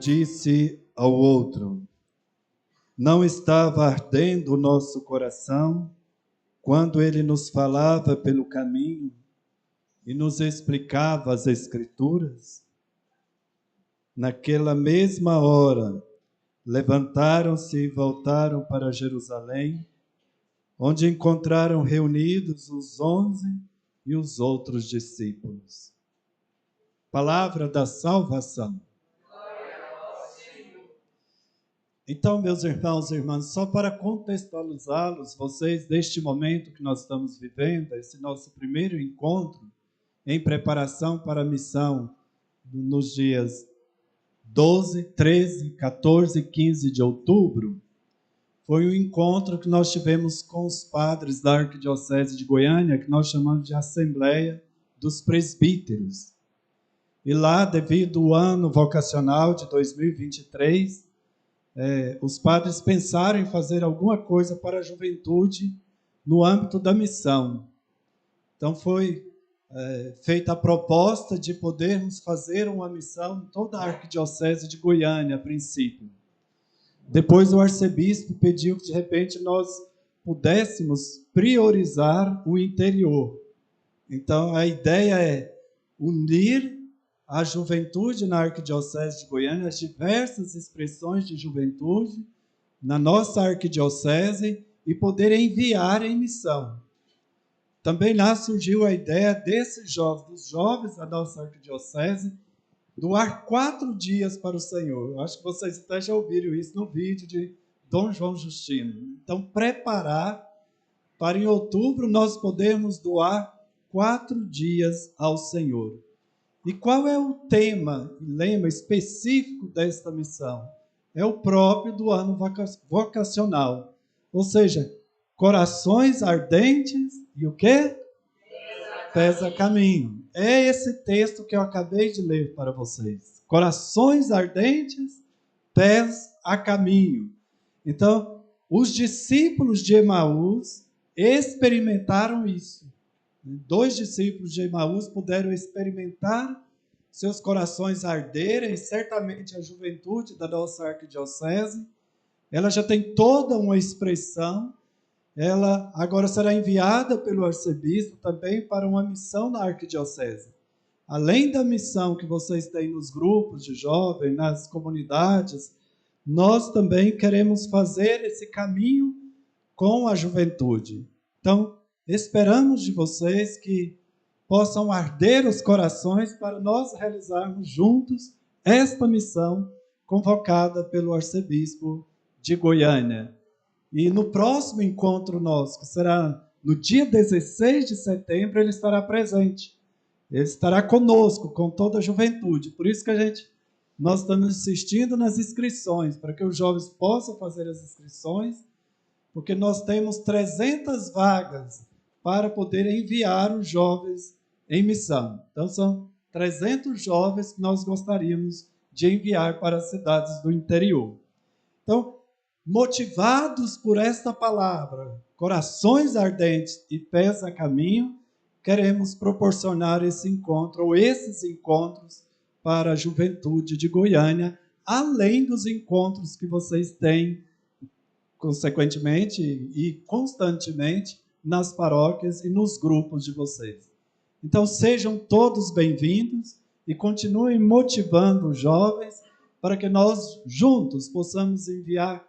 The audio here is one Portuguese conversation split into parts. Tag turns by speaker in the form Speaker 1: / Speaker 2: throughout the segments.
Speaker 1: disse ao outro: não estava ardendo o nosso coração quando ele nos falava pelo caminho e nos explicava as Escrituras? Naquela mesma hora, levantaram-se e voltaram para Jerusalém, onde encontraram reunidos os 11 e os outros discípulos. Palavra da salvação. Então, meus irmãos e irmãs, só para contextualizá-los, vocês, deste momento que nós estamos vivendo, esse nosso primeiro encontro em preparação para a missão nos dias 12, 13, 14 e 15 de outubro, foi um encontro que nós tivemos com os padres da Arquidiocese de Goiânia, que nós chamamos de Assembleia dos Presbíteros. E lá, devido ao ano vocacional de 2023, os padres pensaram em fazer alguma coisa para a juventude no âmbito da missão. Então foi feita a proposta de podermos fazer uma missão em toda a Arquidiocese de Goiânia, a princípio. Depois o arcebispo pediu que, de repente, nós pudéssemos priorizar o interior. Então, a ideia é unir a juventude na Arquidiocese de Goiânia, as diversas expressões de juventude na nossa arquidiocese e poder enviar em missão. Também lá surgiu a ideia desses jovens, dos jovens da nossa arquidiocese, doar 4 dias para o Senhor. Eu acho que vocês até já ouviram isso no vídeo de Dom João Justino. Então, preparar para em outubro nós podermos doar 4 dias ao Senhor. E qual é o tema, lema específico desta missão? É o próprio do ano vocacional. Ou seja, corações ardentes e o quê? Pés a caminho. É esse texto que eu acabei de ler para vocês. Corações ardentes, pés a caminho. Então, os discípulos de Emaús experimentaram isso. 2 discípulos de Emaús puderam experimentar seus corações arderem, e certamente a juventude da nossa arquidiocese, ela já tem toda uma expressão. Ela agora será enviada pelo arcebispo também para uma missão na arquidiocese. Além da missão que vocês têm nos grupos de jovens, nas comunidades, nós também queremos fazer esse caminho com a juventude. Então, esperamos de vocês que possam arder os corações para nós realizarmos juntos esta missão convocada pelo arcebispo de Goiânia. E no próximo encontro nosso, que será no dia 16 de setembro, ele estará presente. Ele estará conosco, com toda a juventude. Por isso que nós estamos insistindo nas inscrições, para que os jovens possam fazer as inscrições, porque nós temos 300 vagas para poder enviar os jovens em missão. Então, são 300 jovens que nós gostaríamos de enviar para as cidades do interior. Então, motivados por esta palavra, corações ardentes e pés a caminho, queremos proporcionar esse encontro, ou esses encontros, para a juventude de Goiânia, além dos encontros que vocês têm, consequentemente e constantemente, nas paróquias e nos grupos de vocês. Então, sejam todos bem-vindos e continuem motivando os jovens para que nós, juntos, possamos enviar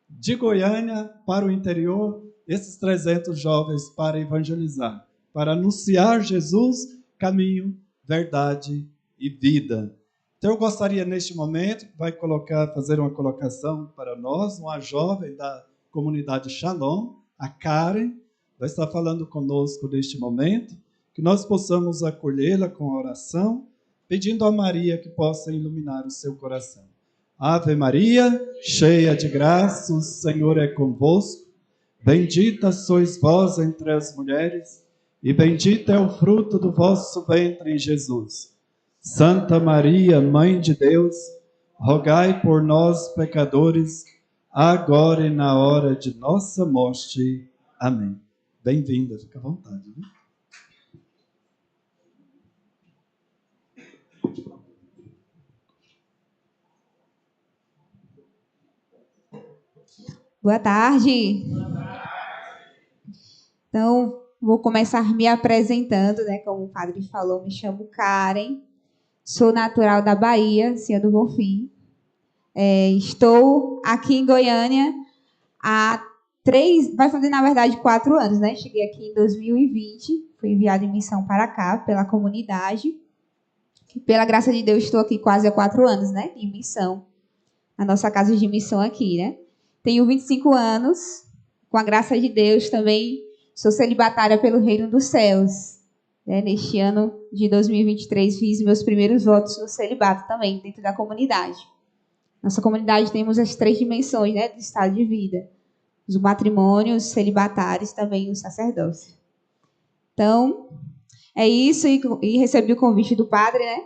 Speaker 1: de Goiânia para o interior esses 300 jovens para evangelizar, para anunciar Jesus, caminho, verdade e vida. Então eu gostaria neste momento, fazer uma colocação para nós, uma jovem da comunidade Shalom, a Karen, vai estar falando conosco neste momento, que nós possamos acolhê-la com a oração, pedindo a Maria que possa iluminar o seu coração. Ave Maria, cheia de graça, o Senhor é convosco. Bendita sois vós entre as mulheres, e bendito é o fruto do vosso ventre, Jesus. Santa Maria, Mãe de Deus, rogai por nós, pecadores, agora e na hora de nossa morte. Amém. Bem-vinda, fica à vontade. Né?
Speaker 2: Boa tarde. Então, vou começar me apresentando, né? Como o padre falou, me chamo Karen, sou natural da Bahia, Senhor do Bonfim. Estou aqui em Goiânia há 3, vai fazer na verdade 4 anos, né? Cheguei aqui em 2020, fui enviada em missão para cá, pela comunidade. Pela graça de Deus, estou aqui quase há 4 anos, né? Em missão, na nossa casa de missão aqui, né? Tenho 25 anos, com a graça de Deus também sou celibatária pelo Reino dos Céus. Né? Neste ano de 2023 fiz meus primeiros votos no celibato também, dentro da comunidade. Nossa comunidade temos as 3 dimensões, né, do estado de vida. Os matrimônios, os celibatários, também o sacerdócio. Então, é isso, e recebi o convite do padre, né,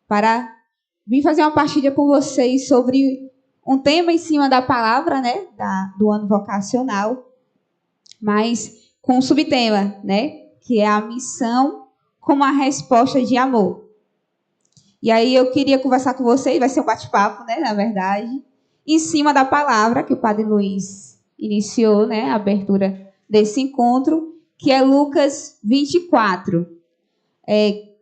Speaker 2: para vir fazer uma partilha com vocês sobre um tema em cima da palavra, né, do ano vocacional, mas com um subtema, né, que é a missão como a resposta de amor. E aí eu queria conversar com vocês, vai ser um bate-papo, né, na verdade, em cima da palavra que o padre Luiz iniciou, né, a abertura desse encontro, que é Lucas 24.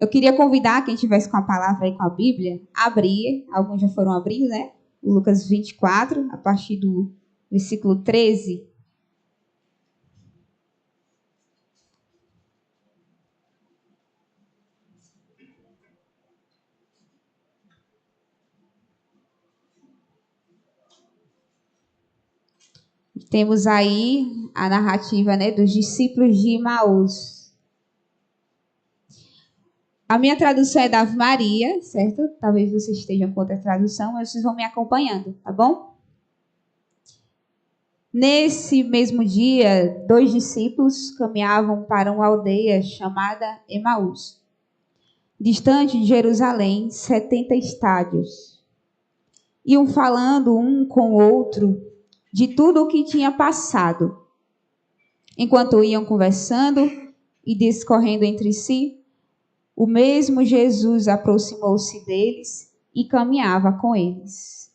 Speaker 2: Eu queria convidar quem estivesse com a palavra aí, com a Bíblia, a abrir, alguns já foram abrindo, né, o Lucas 24, a partir do versículo 13. Temos aí a narrativa, né, dos discípulos de Emaús. A minha tradução é da Ave Maria, certo? Talvez vocês estejam com outra tradução, mas vocês vão me acompanhando, tá bom? Nesse mesmo dia, 2 discípulos caminhavam para uma aldeia chamada Emaús, distante de Jerusalém, 70 estádios. Iam falando um com o outro de tudo o que tinha passado. Enquanto iam conversando e discorrendo entre si, o mesmo Jesus aproximou-se deles e caminhava com eles.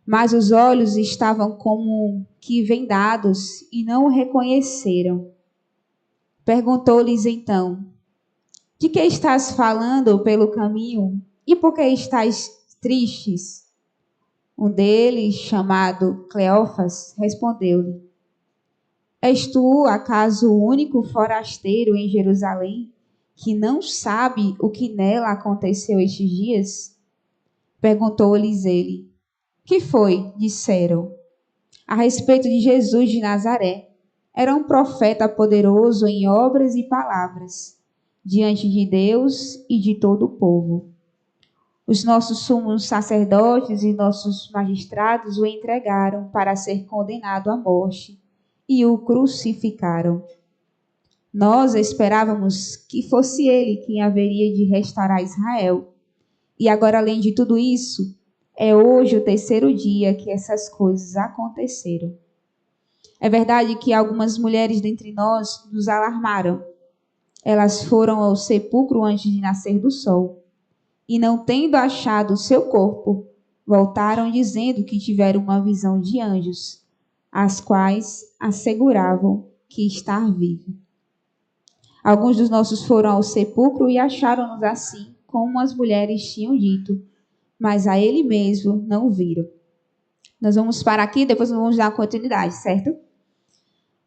Speaker 2: Mas os olhos estavam como que vendados e não o reconheceram. Perguntou-lhes então: de que estás falando pelo caminho e por que estáis tristes? Um deles, chamado Cleófas, respondeu-lhe: és tu, acaso, o único forasteiro em Jerusalém que não sabe o que nela aconteceu estes dias? Perguntou-lhes ele. Que foi? Disseram. A respeito de Jesus de Nazaré. Era um profeta poderoso em obras e palavras, diante de Deus e de todo o povo. Os nossos sumos sacerdotes e nossos magistrados o entregaram para ser condenado à morte e o crucificaram. Nós esperávamos que fosse ele quem haveria de restaurar Israel. E agora, além de tudo isso, é hoje o 3º dia que essas coisas aconteceram. É verdade que algumas mulheres dentre nós nos alarmaram. Elas foram ao sepulcro antes de nascer do sol. E não tendo achado o seu corpo, voltaram dizendo que tiveram uma visão de anjos, as quais asseguravam que está vivo. Alguns dos nossos foram ao sepulcro e acharam-nos assim, como as mulheres tinham dito, mas a ele mesmo não viram. Nós vamos parar aqui, depois vamos dar continuidade, certo?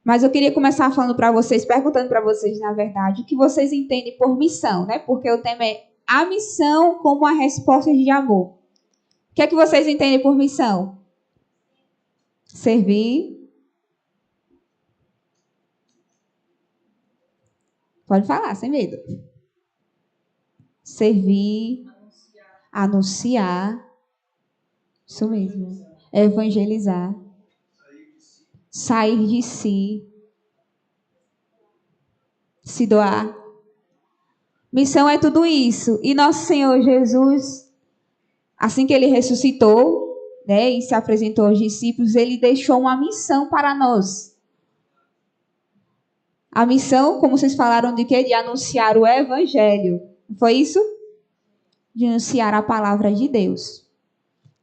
Speaker 2: Mas eu queria começar falando para vocês, perguntando para vocês, na verdade, o que vocês entendem por missão, né? Porque o tema é a missão como a resposta de amor. O que é que vocês entendem por missão? Servir. Pode falar, sem medo. Servir. Anunciar. Isso mesmo. Evangelizar. Sair de si. Se doar. Missão é tudo isso. E nosso Senhor Jesus, assim que ele ressuscitou, né, e se apresentou aos discípulos, ele deixou uma missão para nós. A missão, como vocês falaram, de quê? De anunciar o evangelho. Não foi isso? De anunciar a palavra de Deus.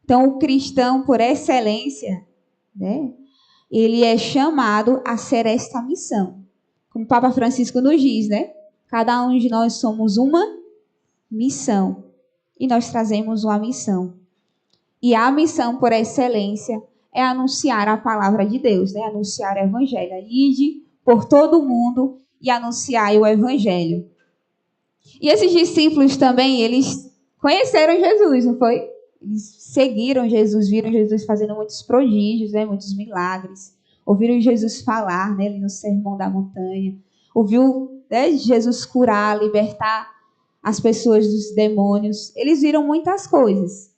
Speaker 2: Então, o cristão, por excelência, né? Ele é chamado a ser esta missão. Como o Papa Francisco nos diz, né? Cada um de nós somos uma missão. E nós trazemos uma missão. E a missão, por excelência, é anunciar a palavra de Deus, né? Anunciar o evangelho. Ide por todo o mundo e anunciar o evangelho. E esses discípulos também, eles conheceram Jesus, não foi? Eles seguiram Jesus, viram Jesus fazendo muitos prodígios, né? Muitos milagres. Ouviram Jesus falar, né? Ali no Sermão da Montanha. Ouviu, né, Jesus curar, libertar as pessoas dos demônios. Eles viram muitas coisas.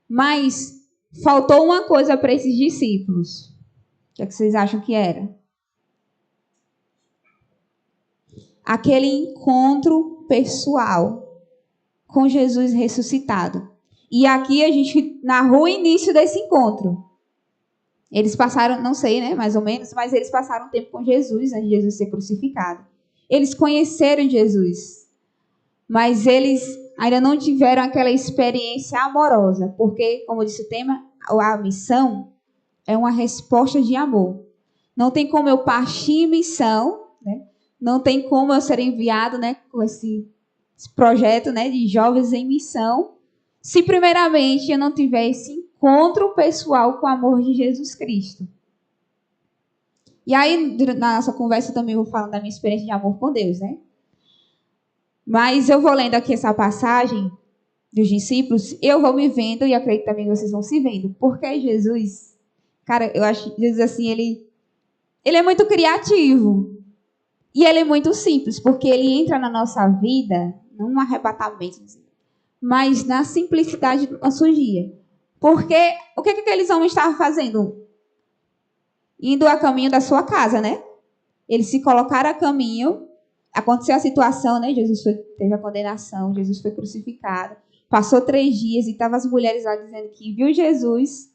Speaker 2: Mas faltou uma coisa para esses discípulos. O que é que vocês acham que era? Aquele encontro pessoal com Jesus ressuscitado. E aqui a gente narrou o início desse encontro. Eles passaram, não sei, né, mais ou menos, mas eles passaram tempo com Jesus antes de Jesus ser crucificado. Eles conheceram Jesus, mas eles ainda não tiveram aquela experiência amorosa, porque, como disse o tema, a missão é uma resposta de amor. Não tem como eu partir em missão, né? Não tem como eu ser enviado, né, com esse projeto, né, de jovens em missão, se primeiramente eu não tiver esse encontro pessoal com o amor de Jesus Cristo. E aí, na nossa conversa, eu também vou falando da minha experiência de amor com Deus, né? Mas eu vou lendo aqui essa passagem dos discípulos, eu vou me vendo, e acredito também que vocês vão se vendo. Porque Jesus, cara, eu acho Jesus assim, ele é muito criativo. E ele é muito simples, porque ele entra na nossa vida, não num arrebatamento, mas na simplicidade do nosso dia. Porque o que aqueles homens estavam fazendo? Indo a caminho da sua casa, né? Eles se colocaram a caminho, aconteceu a situação, né? Teve a condenação, Jesus foi crucificado. Passou 3 dias e estavam as mulheres lá dizendo que viu Jesus,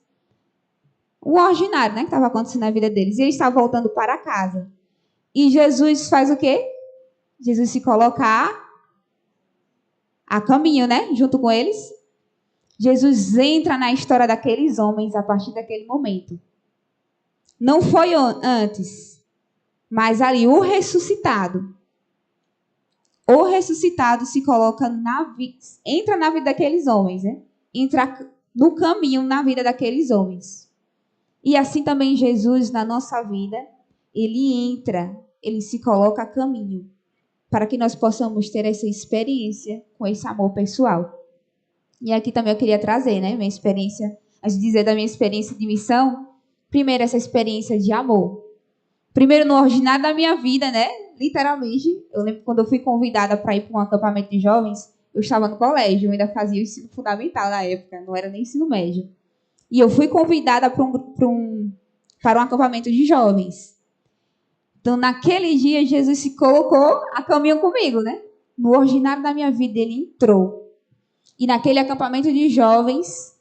Speaker 2: o ordinário, né? Que estava acontecendo na vida deles. E eles estavam voltando para casa. E Jesus faz o quê? Jesus se coloca a caminho, né? Junto com eles. Jesus entra na história daqueles homens a partir daquele momento. Não foi antes, mas ali o ressuscitado. O ressuscitado se coloca entra na vida daqueles homens, né? Entra no caminho na vida daqueles homens. E assim também Jesus na nossa vida, ele se coloca a caminho para que nós possamos ter essa experiência com esse amor pessoal. E aqui também eu queria trazer, né, minha experiência, antes de dizer da minha experiência de missão, primeiro essa experiência de amor. Primeiro no ordinário da minha vida, né, literalmente. Eu lembro quando eu fui convidada para ir para um acampamento de jovens, eu estava no colégio, eu ainda fazia o ensino fundamental na época, não era nem ensino médio. E eu fui convidada para um acampamento de jovens. Então, naquele dia, Jesus se colocou a caminho comigo, né? No ordinário da minha vida, ele entrou. E naquele acampamento de jovens,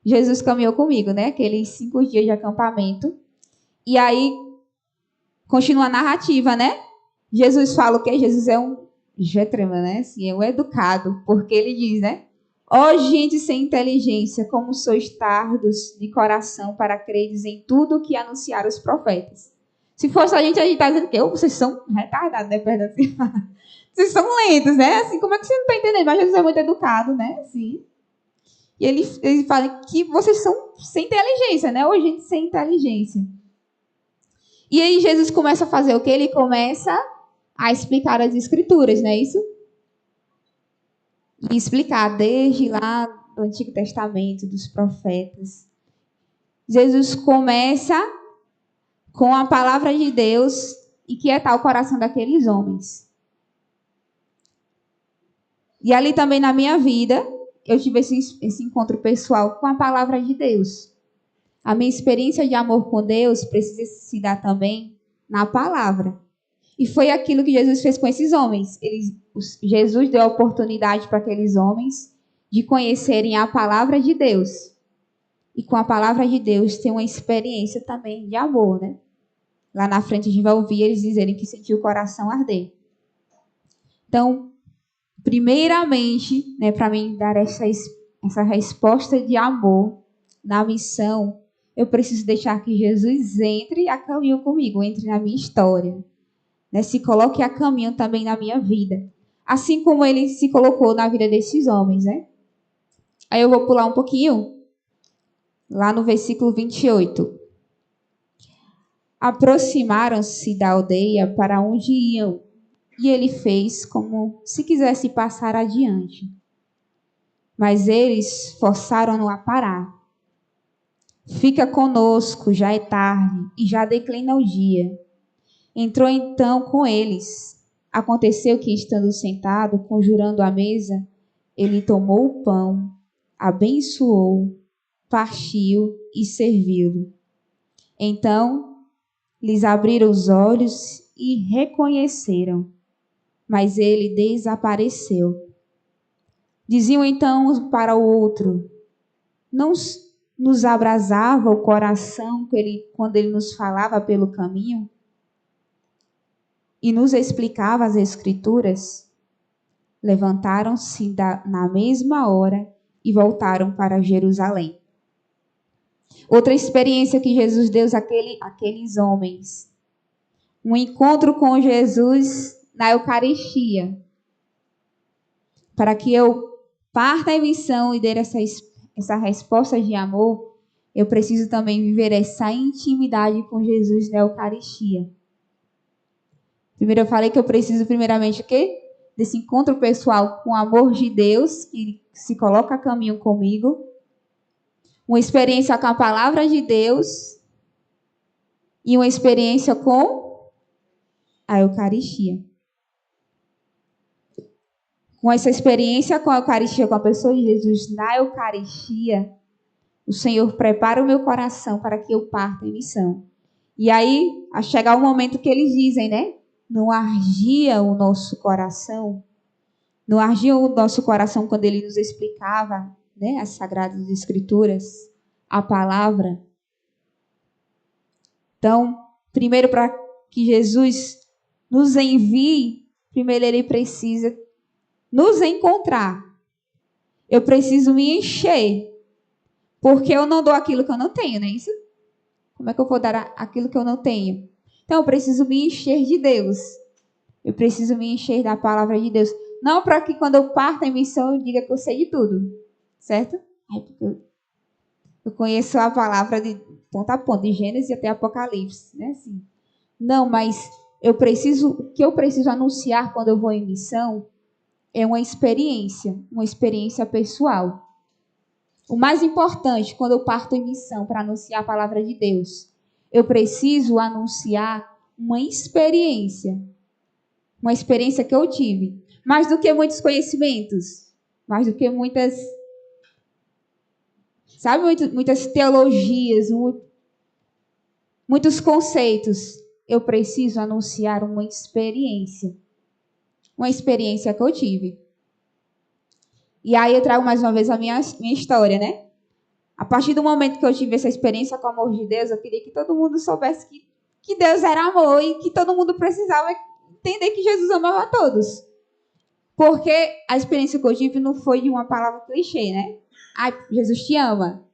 Speaker 2: Jesus caminhou comigo, né? Aqueles 5 dias de acampamento. E aí, continua a narrativa, né? Jesus fala o quê? Jesus é um gentleman, né? Assim, é um educado, porque ele diz, né? Ó gente sem inteligência, como sois tardos de coração para creres em tudo o que anunciaram os profetas. Se fosse a gente está dizendo que vocês são retardados, né? Perdão, assim, vocês são lentos, né? Assim, como é que você não está entendendo? Mas Jesus é muito educado, né? Assim. E ele fala que vocês são sem inteligência, né? Ou gente sem inteligência. E aí Jesus começa a fazer o quê? Ele começa a explicar as escrituras, não é isso? E explicar desde lá do Antigo Testamento, dos profetas. Jesus começa com a palavra de Deus e quietar o coração daqueles homens. E ali também na minha vida, eu tive esse encontro pessoal com a palavra de Deus. A minha experiência de amor com Deus precisa se dar também na palavra. E foi aquilo que Jesus fez com esses homens. Jesus deu a oportunidade para aqueles homens de conhecerem a palavra de Deus. E com a palavra de Deus tem uma experiência também de amor, né? Lá na frente a gente vai ouvir eles dizerem que sentiu o coração arder. Então, primeiramente, né, para mim dar essa resposta de amor na missão, eu preciso deixar que Jesus entre a caminho comigo, entre na minha história. Né? Se coloque a caminho também na minha vida. Assim como ele se colocou na vida desses homens, né? Aí eu vou pular um pouquinho, lá no versículo 28. Aproximaram-se da aldeia para onde iam, e ele fez como se quisesse passar adiante. Mas eles forçaram-no a parar. Fica conosco, já é tarde, e já declina o dia. Entrou então com eles. Aconteceu que, estando sentado, conjurando a mesa, ele tomou o pão, abençoou, partiu e serviu-lo. Então lhes abriram os olhos e reconheceram, mas ele desapareceu. Diziam então um para o outro: não nos abrasava o coração quando ele nos falava pelo caminho e nos explicava as Escrituras? Levantaram-se na mesma hora e voltaram para Jerusalém. Outra experiência que Jesus deu àqueles homens. Um encontro com Jesus na Eucaristia. Para que eu parta em missão e dê essa resposta de amor, eu preciso também viver essa intimidade com Jesus na Eucaristia. Primeiro eu falei que eu preciso primeiramente o quê? Desse encontro pessoal com o amor de Deus, que se coloca a caminho comigo. Uma experiência com a palavra de Deus e uma experiência com a Eucaristia. Com essa experiência com a Eucaristia, com a pessoa de Jesus na Eucaristia, o Senhor prepara o meu coração para que eu parta em missão. E aí, a chegar o momento que eles dizem, né? Não ardia o nosso coração. Não ardia o nosso coração quando ele nos explicava, né, as Sagradas Escrituras, a palavra. Então, primeiro, para que Jesus nos envie, primeiro ele precisa nos encontrar. Eu preciso me encher, porque eu não dou aquilo que eu não tenho, não é isso? Como é que eu vou dar aquilo que eu não tenho? Então, eu preciso me encher de Deus. Eu preciso me encher da palavra de Deus. Não para que quando eu parta em missão eu diga que eu sei de tudo, certo? Eu conheço a palavra de ponta a ponta, de Gênesis até Apocalipse, né? Assim. Não, mas o que eu preciso anunciar quando eu vou em missão é uma experiência pessoal. O mais importante, quando eu parto em missão para anunciar a palavra de Deus, eu preciso anunciar uma experiência que eu tive. Mais do que muitos conhecimentos, mais do que muitas teologias, muitos conceitos. Eu preciso anunciar uma experiência que eu tive. E aí eu trago mais uma vez a minha história, né? A partir do momento que eu tive essa experiência com o amor de Deus, eu queria que todo mundo soubesse que Deus era amor e que todo mundo precisava entender que Jesus amava a todos. Porque a experiência que eu tive não foi de uma palavra clichê, né? Ai, Jesus te ama.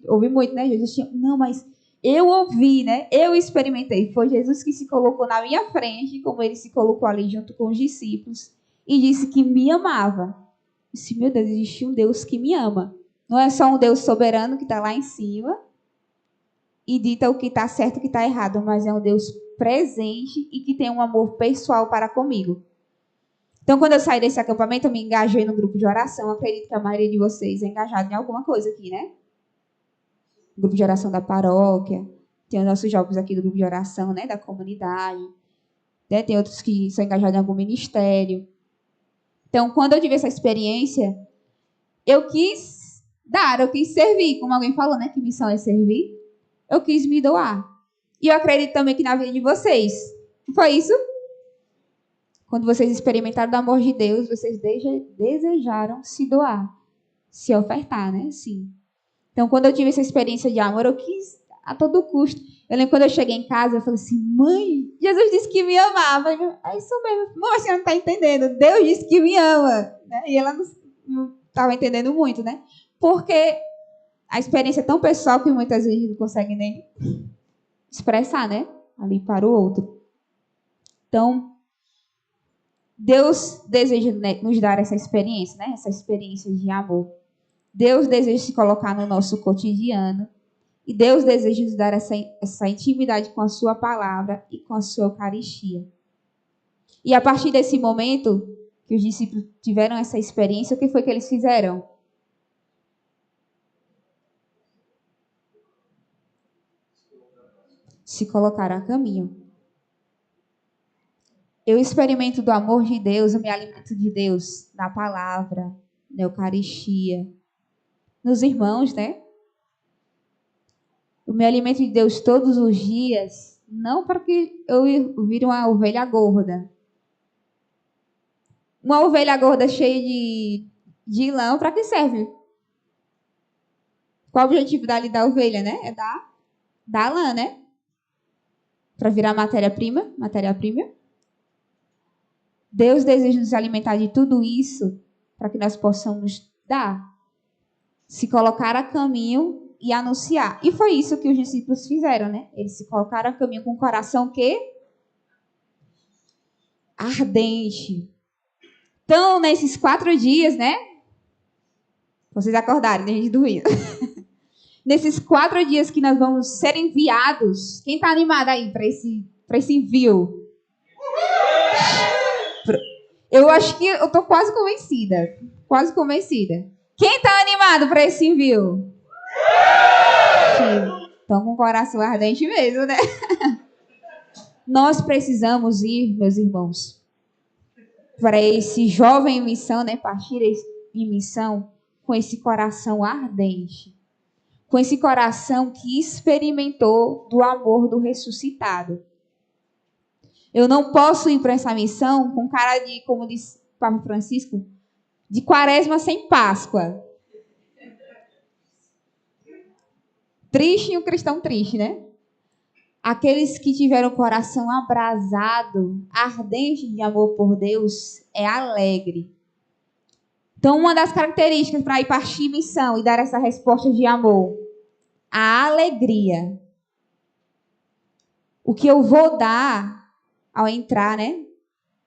Speaker 2: Ouvi muito, né? Jesus te ama. Não, mas eu ouvi, né? Eu experimentei. Foi Jesus que se colocou na minha frente, como ele se colocou ali junto com os discípulos, e disse que me amava. Eu disse, meu Deus, existe um Deus que me ama. Não é só um Deus soberano que está lá em cima e dita o que está certo e o que está errado, mas é um Deus presente e que tem um amor pessoal para comigo. Então, quando eu saí desse acampamento, eu me engajei no grupo de oração. Acredito que a maioria de vocês é engajada em alguma coisa aqui, né? Grupo de oração da paróquia. Tem os nossos jovens aqui do grupo de oração, né? Da comunidade. Né? Tem outros que são engajados em algum ministério. Então, quando eu tive essa experiência, eu quis servir. Como alguém falou, né? Que missão é servir. Eu quis me doar. E eu acredito também que na vida de vocês. Não foi isso? Quando vocês experimentaram do amor de Deus, vocês desejaram se doar, se ofertar, né? Sim. Então, quando eu tive essa experiência de amor, eu quis a todo custo. Eu lembro quando eu cheguei em casa, eu falei assim, mãe, Jesus disse que me amava. É isso mesmo. Mãe, a senhora não está entendendo. Deus disse que me ama. Né? E ela não estava entendendo muito, né? Porque a experiência é tão pessoal que muitas vezes não consegue nem expressar, né? Ali para o outro. Então, Deus deseja, né, nos dar essa experiência, né? Essa experiência de amor. Deus deseja se colocar no nosso cotidiano. E Deus deseja nos dar essa intimidade com a sua palavra e com a sua Eucaristia. E a partir desse momento que os discípulos tiveram essa experiência, o que foi que eles fizeram? Se colocaram a caminho. Eu experimento do amor de Deus, eu me alimento de Deus na palavra, na Eucaristia, nos irmãos, né? Eu me alimento de Deus todos os dias, não para que eu vire uma ovelha gorda. Uma ovelha gorda cheia de lã, para que serve? Qual o objetivo da ovelha, né? É dar lã, né? Para virar matéria-prima. Deus deseja nos alimentar de tudo isso para que nós possamos dar, se colocar a caminho e anunciar. E foi isso que os discípulos fizeram, né? Eles se colocaram a caminho com o coração que? Ardente. Então, nesses 4 dias, né? Vocês acordarem, né? A gente dormindo. Nesses 4 dias que nós vamos ser enviados. Quem está animado aí para esse envio? Eu acho que eu tô quase convencida. Quase convencida. Quem tá animado para esse envio? Estão com o coração ardente mesmo, né? Nós precisamos ir, meus irmãos, para esse jovem em missão, né? Partir em missão com esse coração ardente. Com esse coração que experimentou do amor do ressuscitado. Eu não posso ir para essa missão com cara de, como disse Papa Francisco, de quaresma sem Páscoa. Triste e um cristão triste, né? Aqueles que tiveram o coração abrasado, ardente de amor por Deus, é alegre. Então, uma das características para ir partir em missão e dar essa resposta de amor, a alegria. O que eu vou dar ao entrar, né,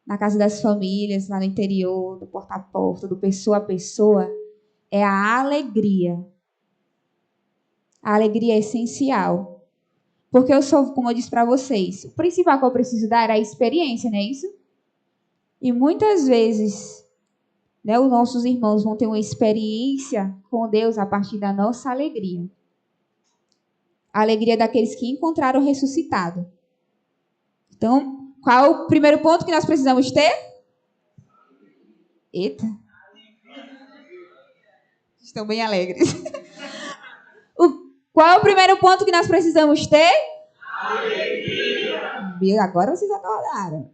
Speaker 2: na casa das famílias, lá no interior, do porta a porta, do pessoa a pessoa, é a alegria. A alegria é essencial. Porque eu sou, como eu disse para vocês, o principal que eu preciso dar é a experiência, não é isso? E muitas vezes, né, os nossos irmãos vão ter uma experiência com Deus a partir da nossa alegria. A alegria daqueles que encontraram o ressuscitado. Então, qual é o primeiro ponto que nós precisamos ter? Eita. Estão bem alegres. Qual é o primeiro ponto que nós precisamos ter? Alegria. Agora vocês acordaram.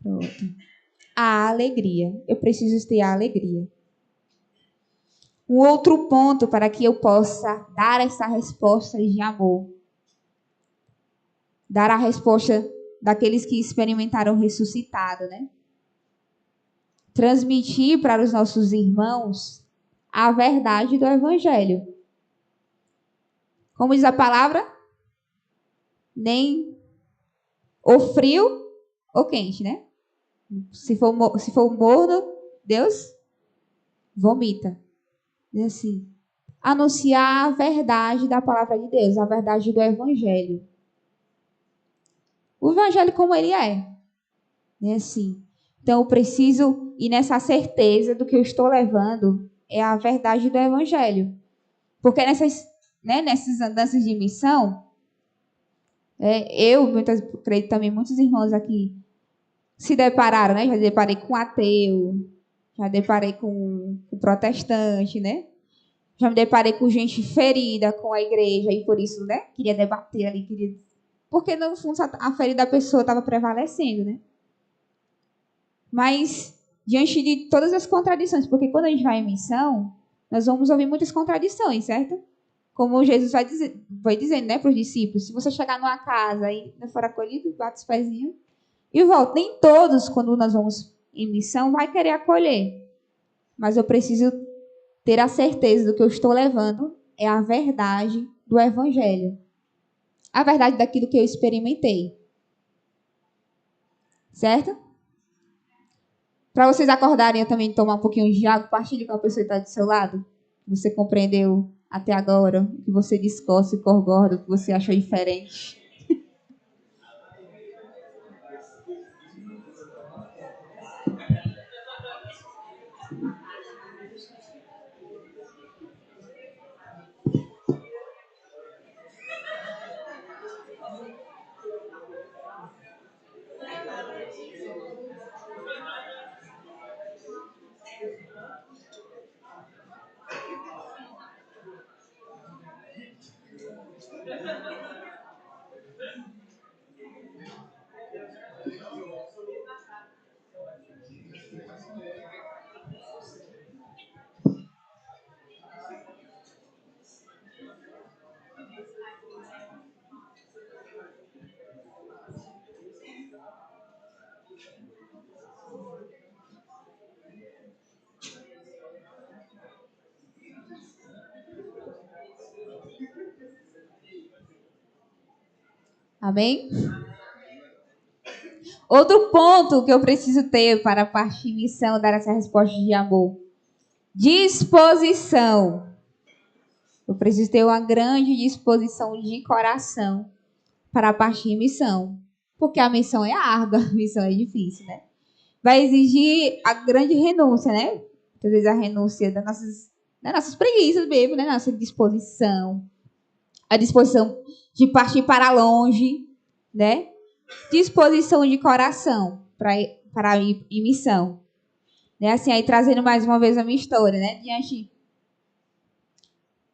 Speaker 2: Pronto. A alegria. Eu preciso ter a alegria. Um outro ponto para que eu possa dar essa resposta de amor. Dar a resposta daqueles que experimentaram o ressuscitado, né? Transmitir para os nossos irmãos a verdade do Evangelho. Como diz a palavra? Nem ou frio ou quente, né? Se for morno, Deus vomita. Diz assim, anunciar a verdade da palavra de Deus, a verdade do Evangelho. O Evangelho como ele é. Assim. Então, eu preciso ir nessa certeza do que eu estou levando é a verdade do Evangelho. Porque nessas andanças de missão, creio também muitos irmãos aqui se depararam, né? Já deparei com ateu, já deparei com protestante, né? Já me deparei com gente ferida com a igreja e por isso, né? Queria debater ali, porque no fundo a ferida da pessoa estava prevalecendo, né? Mas diante de todas as contradições, porque quando a gente vai em missão, nós vamos ouvir muitas contradições, certo? Como Jesus vai dizendo, né, para os discípulos, se você chegar numa casa e não for acolhido, bate os pezinhos e volta. Nem todos, quando nós vamos em missão, vai querer acolher. Mas eu preciso ter a certeza do que eu estou levando é a verdade do Evangelho. A verdade daquilo que eu experimentei. Certo? Para vocês acordarem, eu também tomar um pouquinho de água, partilhe com a pessoa que está do seu lado. Você compreendeu até agora, o que você discorda e concorda, o que você achou diferente. Amém? Outro ponto que eu preciso ter para partir em missão, dar essa resposta de amor. Disposição. Eu preciso ter uma grande disposição de coração para partir em missão. Porque a missão é árdua, a missão é difícil, né? Vai exigir a grande renúncia, né? Às vezes a renúncia das nossas preguiças mesmo, né? Nossa disposição. A disposição de partir para longe, né? Disposição de coração para ir em missão. Né? Assim, aí trazendo mais uma vez a minha história, né? Diante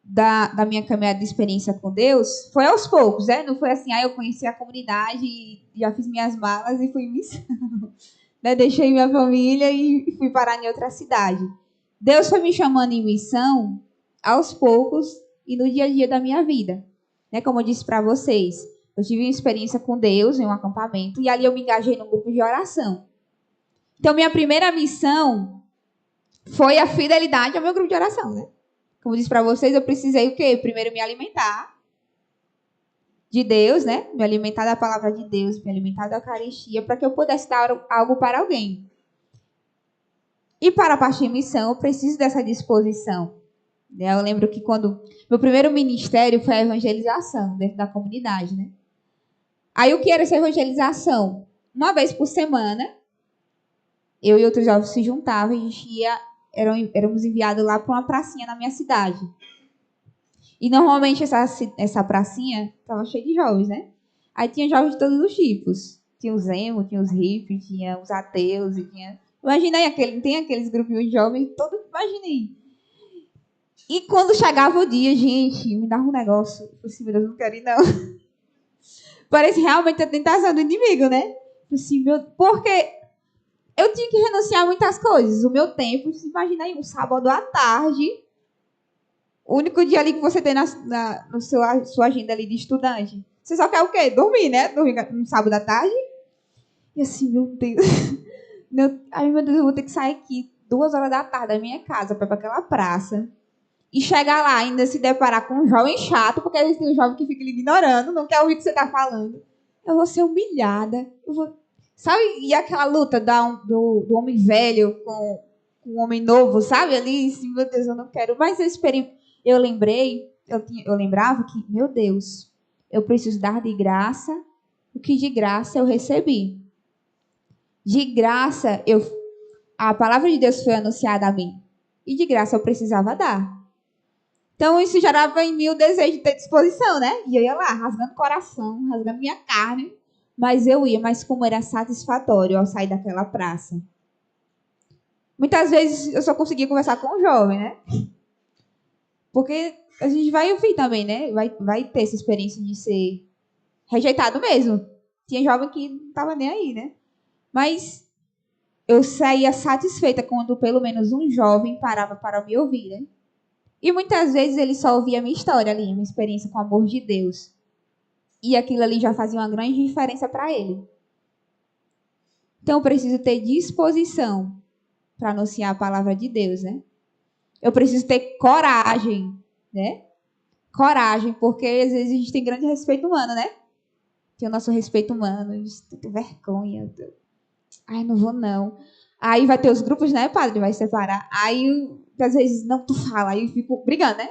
Speaker 2: da minha caminhada de experiência com Deus, foi aos poucos, né? Não foi assim, eu conheci a comunidade e já fiz minhas malas e fui em missão. Né? Deixei minha família e fui parar em outra cidade. Deus foi me chamando em missão aos poucos e no dia a dia da minha vida. Né? Como eu disse para vocês, eu tive uma experiência com Deus em um acampamento e ali eu me engajei num grupo de oração. Então, minha primeira missão foi a fidelidade ao meu grupo de oração, né? Como eu disse para vocês, eu precisei o quê? Primeiro me alimentar de Deus, né? Me alimentar da palavra de Deus, me alimentar da Eucaristia, para que eu pudesse dar algo para alguém. E para partir em missão, eu preciso dessa disposição. Eu lembro que quando meu primeiro ministério foi a evangelização dentro da comunidade, né? Aí o que era essa evangelização? Uma vez por semana, eu e outros jovens se juntavam e a gente éramos enviados lá para uma pracinha na minha cidade. E normalmente essa pracinha estava cheia de jovens, né? Aí tinha jovens de todos os tipos. Tinha os emo, tinha os hippies, tinha os ateus e tinha... Imagina aí, tem aqueles grupinhos de jovens, todos, imaginei. E quando chegava o dia, gente, me dava um negócio. Eu falei assim, meu Deus, não quero ir não. Parece realmente a tentação do inimigo, né? Eu falei assim, porque eu tinha que renunciar a muitas coisas. O meu tempo, imagina aí, um sábado à tarde, o único dia ali que você tem sua agenda ali de estudante. Você só quer o quê? Dormir, né? Dormir no sábado à tarde. E assim, meu Deus. Ai, meu Deus, eu vou ter que sair aqui 2 horas da tarde da minha casa para ir para aquela praça. E chegar lá ainda se deparar com um jovem chato, porque às vezes tem um jovem que fica lhe ignorando, não quer ouvir o que você está falando. Eu vou ser humilhada. Sabe? E aquela luta do homem velho com o homem novo, sabe? Ali, assim, meu Deus, eu não quero. Mas eu lembrava que, meu Deus, eu preciso dar de graça o que de graça eu recebi. De graça, a palavra de Deus foi anunciada a mim. E de graça eu precisava dar. Então, isso gerava em mim o desejo de ter disposição, né? E eu ia lá, rasgando o coração, rasgando minha carne. Mas eu ia, mas como era satisfatório ao sair daquela praça. Muitas vezes eu só conseguia conversar com o jovem, né? Porque a gente vai ouvir também, né? Vai ter essa experiência de ser rejeitado mesmo. Tinha jovem que não estava nem aí, né? Mas eu saía satisfeita quando pelo menos um jovem parava para me ouvir, né? E muitas vezes ele só ouvia a minha história ali, a minha experiência com o amor de Deus. E aquilo ali já fazia uma grande diferença para ele. Então eu preciso ter disposição para anunciar a palavra de Deus, né? Eu preciso ter coragem, né? coragem, porque às vezes a gente tem grande respeito humano, né? Tem o nosso respeito humano, a gente tem vergonha. Ai, não vou não. Aí vai ter os grupos, né, padre? Vai separar. Aí, às vezes, não, tu fala. Aí eu fico brigando, né?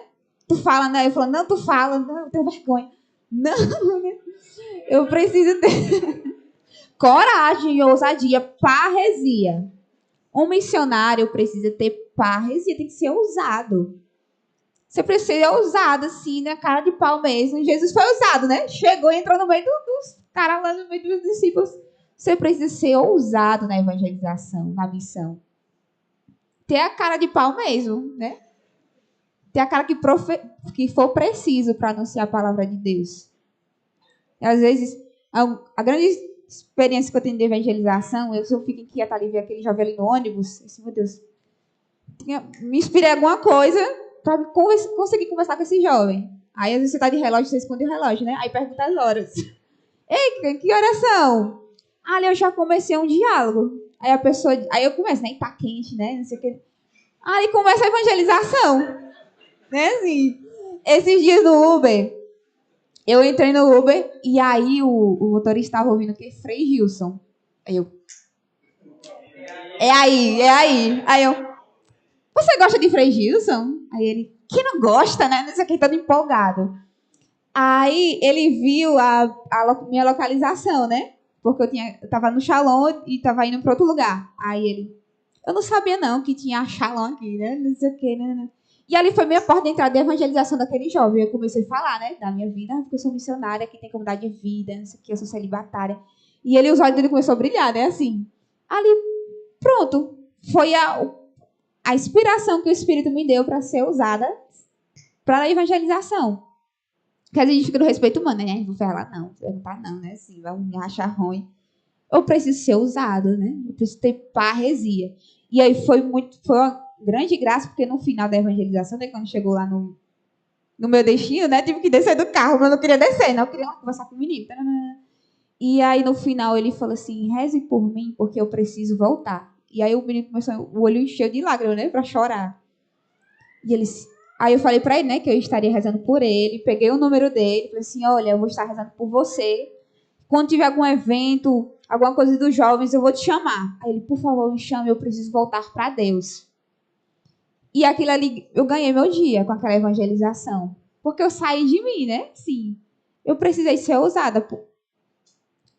Speaker 2: Tu fala, né? Eu falo, não, tu fala. Não, eu tenho vergonha. Não, né? Eu preciso ter coragem e ousadia, parresia. Um missionário precisa ter parresia, tem que ser ousado. Você precisa ser ousado, assim, na cara de pau mesmo. Jesus foi ousado, né? Chegou e entrou no meio dos caras lá, no meio dos discípulos. Você precisa ser ousado na evangelização, na missão. Ter a cara de pau mesmo, né? Ter a cara que for preciso para anunciar a palavra de Deus. E, às vezes, a grande experiência que eu tenho de evangelização, eu fico inquieta ali, ver aquele jovem ali no ônibus, assim, meu Deus, me inspirei em alguma coisa para conseguir conversar com esse jovem. Aí, às vezes, você está de relógio, você esconde o relógio, né? Aí pergunta as horas. Ei, que horas são? Ali eu já comecei um diálogo. Aí eu começo, né? Tá quente, né? Não sei o que. Aí começa a evangelização. Né? Assim, esses dias no Uber, eu entrei no Uber e aí o motorista estava ouvindo o quê? Frei Gilson. Aí eu. É aí. Aí eu. Você gosta de Frei Gilson? Aí ele. Quem não gosta, né? Não sei o que, todo empolgado. Aí ele viu a minha localização, né? Porque eu tava no Shalom e tava indo para outro lugar. Aí ele, eu não sabia não que tinha Shalom aqui, né? Não sei o que, né? E ali foi minha porta de entrada de evangelização daquele jovem. Eu comecei a falar, né? Da minha vida, porque eu sou missionária, aqui tem comunidade de vida, não sei o que, eu sou celibatária. E ele, os olhos dele começaram a brilhar, né? Assim. Ali, pronto. Foi a inspiração que o Espírito me deu para ser usada para a evangelização. Porque às vezes a gente fica no respeito humano, né? Não vou falar não, perguntar não, né? Assim, vai me achar ruim. Eu preciso ser usado, né? Eu preciso ter parresia. E aí foi uma grande graça, porque no final da evangelização, né, quando chegou lá no meu destino, né? Tive que descer do carro, mas eu não queria descer, não. Eu queria conversar com o menino. E aí no final ele falou assim, reze por mim, porque eu preciso voltar. E aí o menino começou, o olho encheu de lágrimas, né? Pra chorar. E ele... Aí eu falei para ele, né, que eu estaria rezando por ele, peguei o número dele, falei assim, olha, eu vou estar rezando por você. Quando tiver algum evento, alguma coisa dos jovens, eu vou te chamar. Aí ele, por favor, me chame, eu preciso voltar para Deus. E aquilo ali, eu ganhei meu dia com aquela evangelização. Porque eu saí de mim, né? Sim. Eu precisei ser ousada.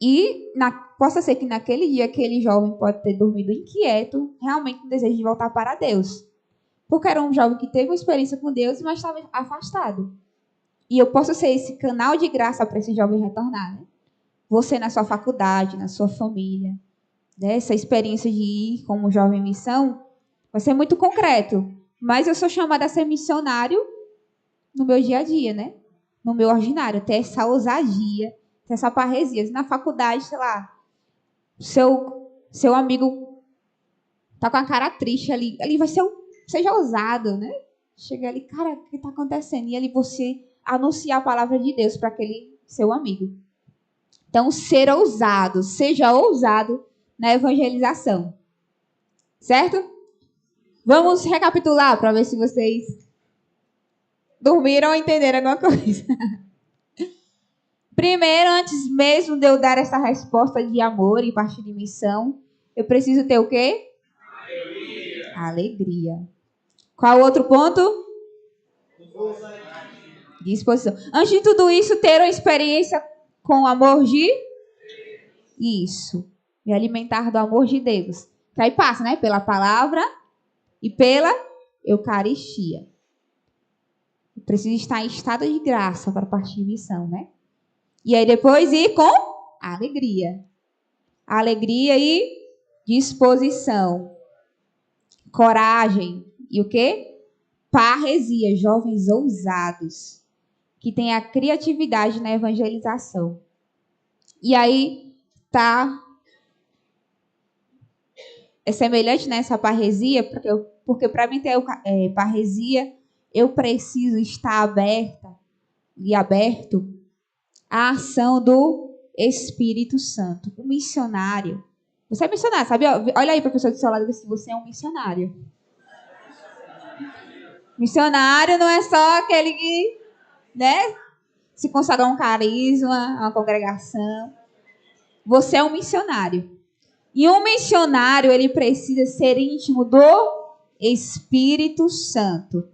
Speaker 2: E possa ser que naquele dia, aquele jovem pode ter dormido inquieto, realmente com desejo de voltar para Deus. Porque era um jovem que teve uma experiência com Deus, mas estava afastado. E eu posso ser esse canal de graça para esse jovem retornar, né? Você na sua faculdade, na sua família. Né? Essa experiência de ir como jovem em missão vai ser muito concreto. Mas eu sou chamada a ser missionário no meu dia a dia, né? No meu ordinário. Ter essa ousadia, ter essa parresia. Na faculdade, sei lá, seu amigo tá com a cara triste ali. Ali vai ser seja ousado, né? Chega ali, cara, o que está acontecendo? E ali você anunciar a palavra de Deus para aquele seu amigo. Então, ser ousado, seja ousado na evangelização. Certo? Vamos recapitular para ver se vocês dormiram ou entenderam alguma coisa. Primeiro, antes mesmo de eu dar essa resposta de amor e parte de missão, eu preciso ter o quê? Alegria. Qual outro ponto? Disposição. Antes de tudo isso, ter uma experiência com o amor de... Isso. Me alimentar do amor de Deus. Que aí passa, né? Pela palavra e pela Eucaristia. Eu preciso estar em estado de graça para partir de missão, né? E aí depois ir com alegria. Alegria e disposição. Coragem. E o quê? Parresia. Jovens ousados. Que tem a criatividade na evangelização. E aí tá é semelhante nessa parresia, porque para mim ter parresia, eu preciso estar aberto à ação do Espírito Santo. O missionário. Você é missionário, sabe? Olha aí para a pessoa do seu lado se você é um missionário. Missionário não é só aquele que né? Se consagrar a um carisma, a uma congregação. Você é um missionário. E um missionário, ele precisa ser íntimo do Espírito Santo.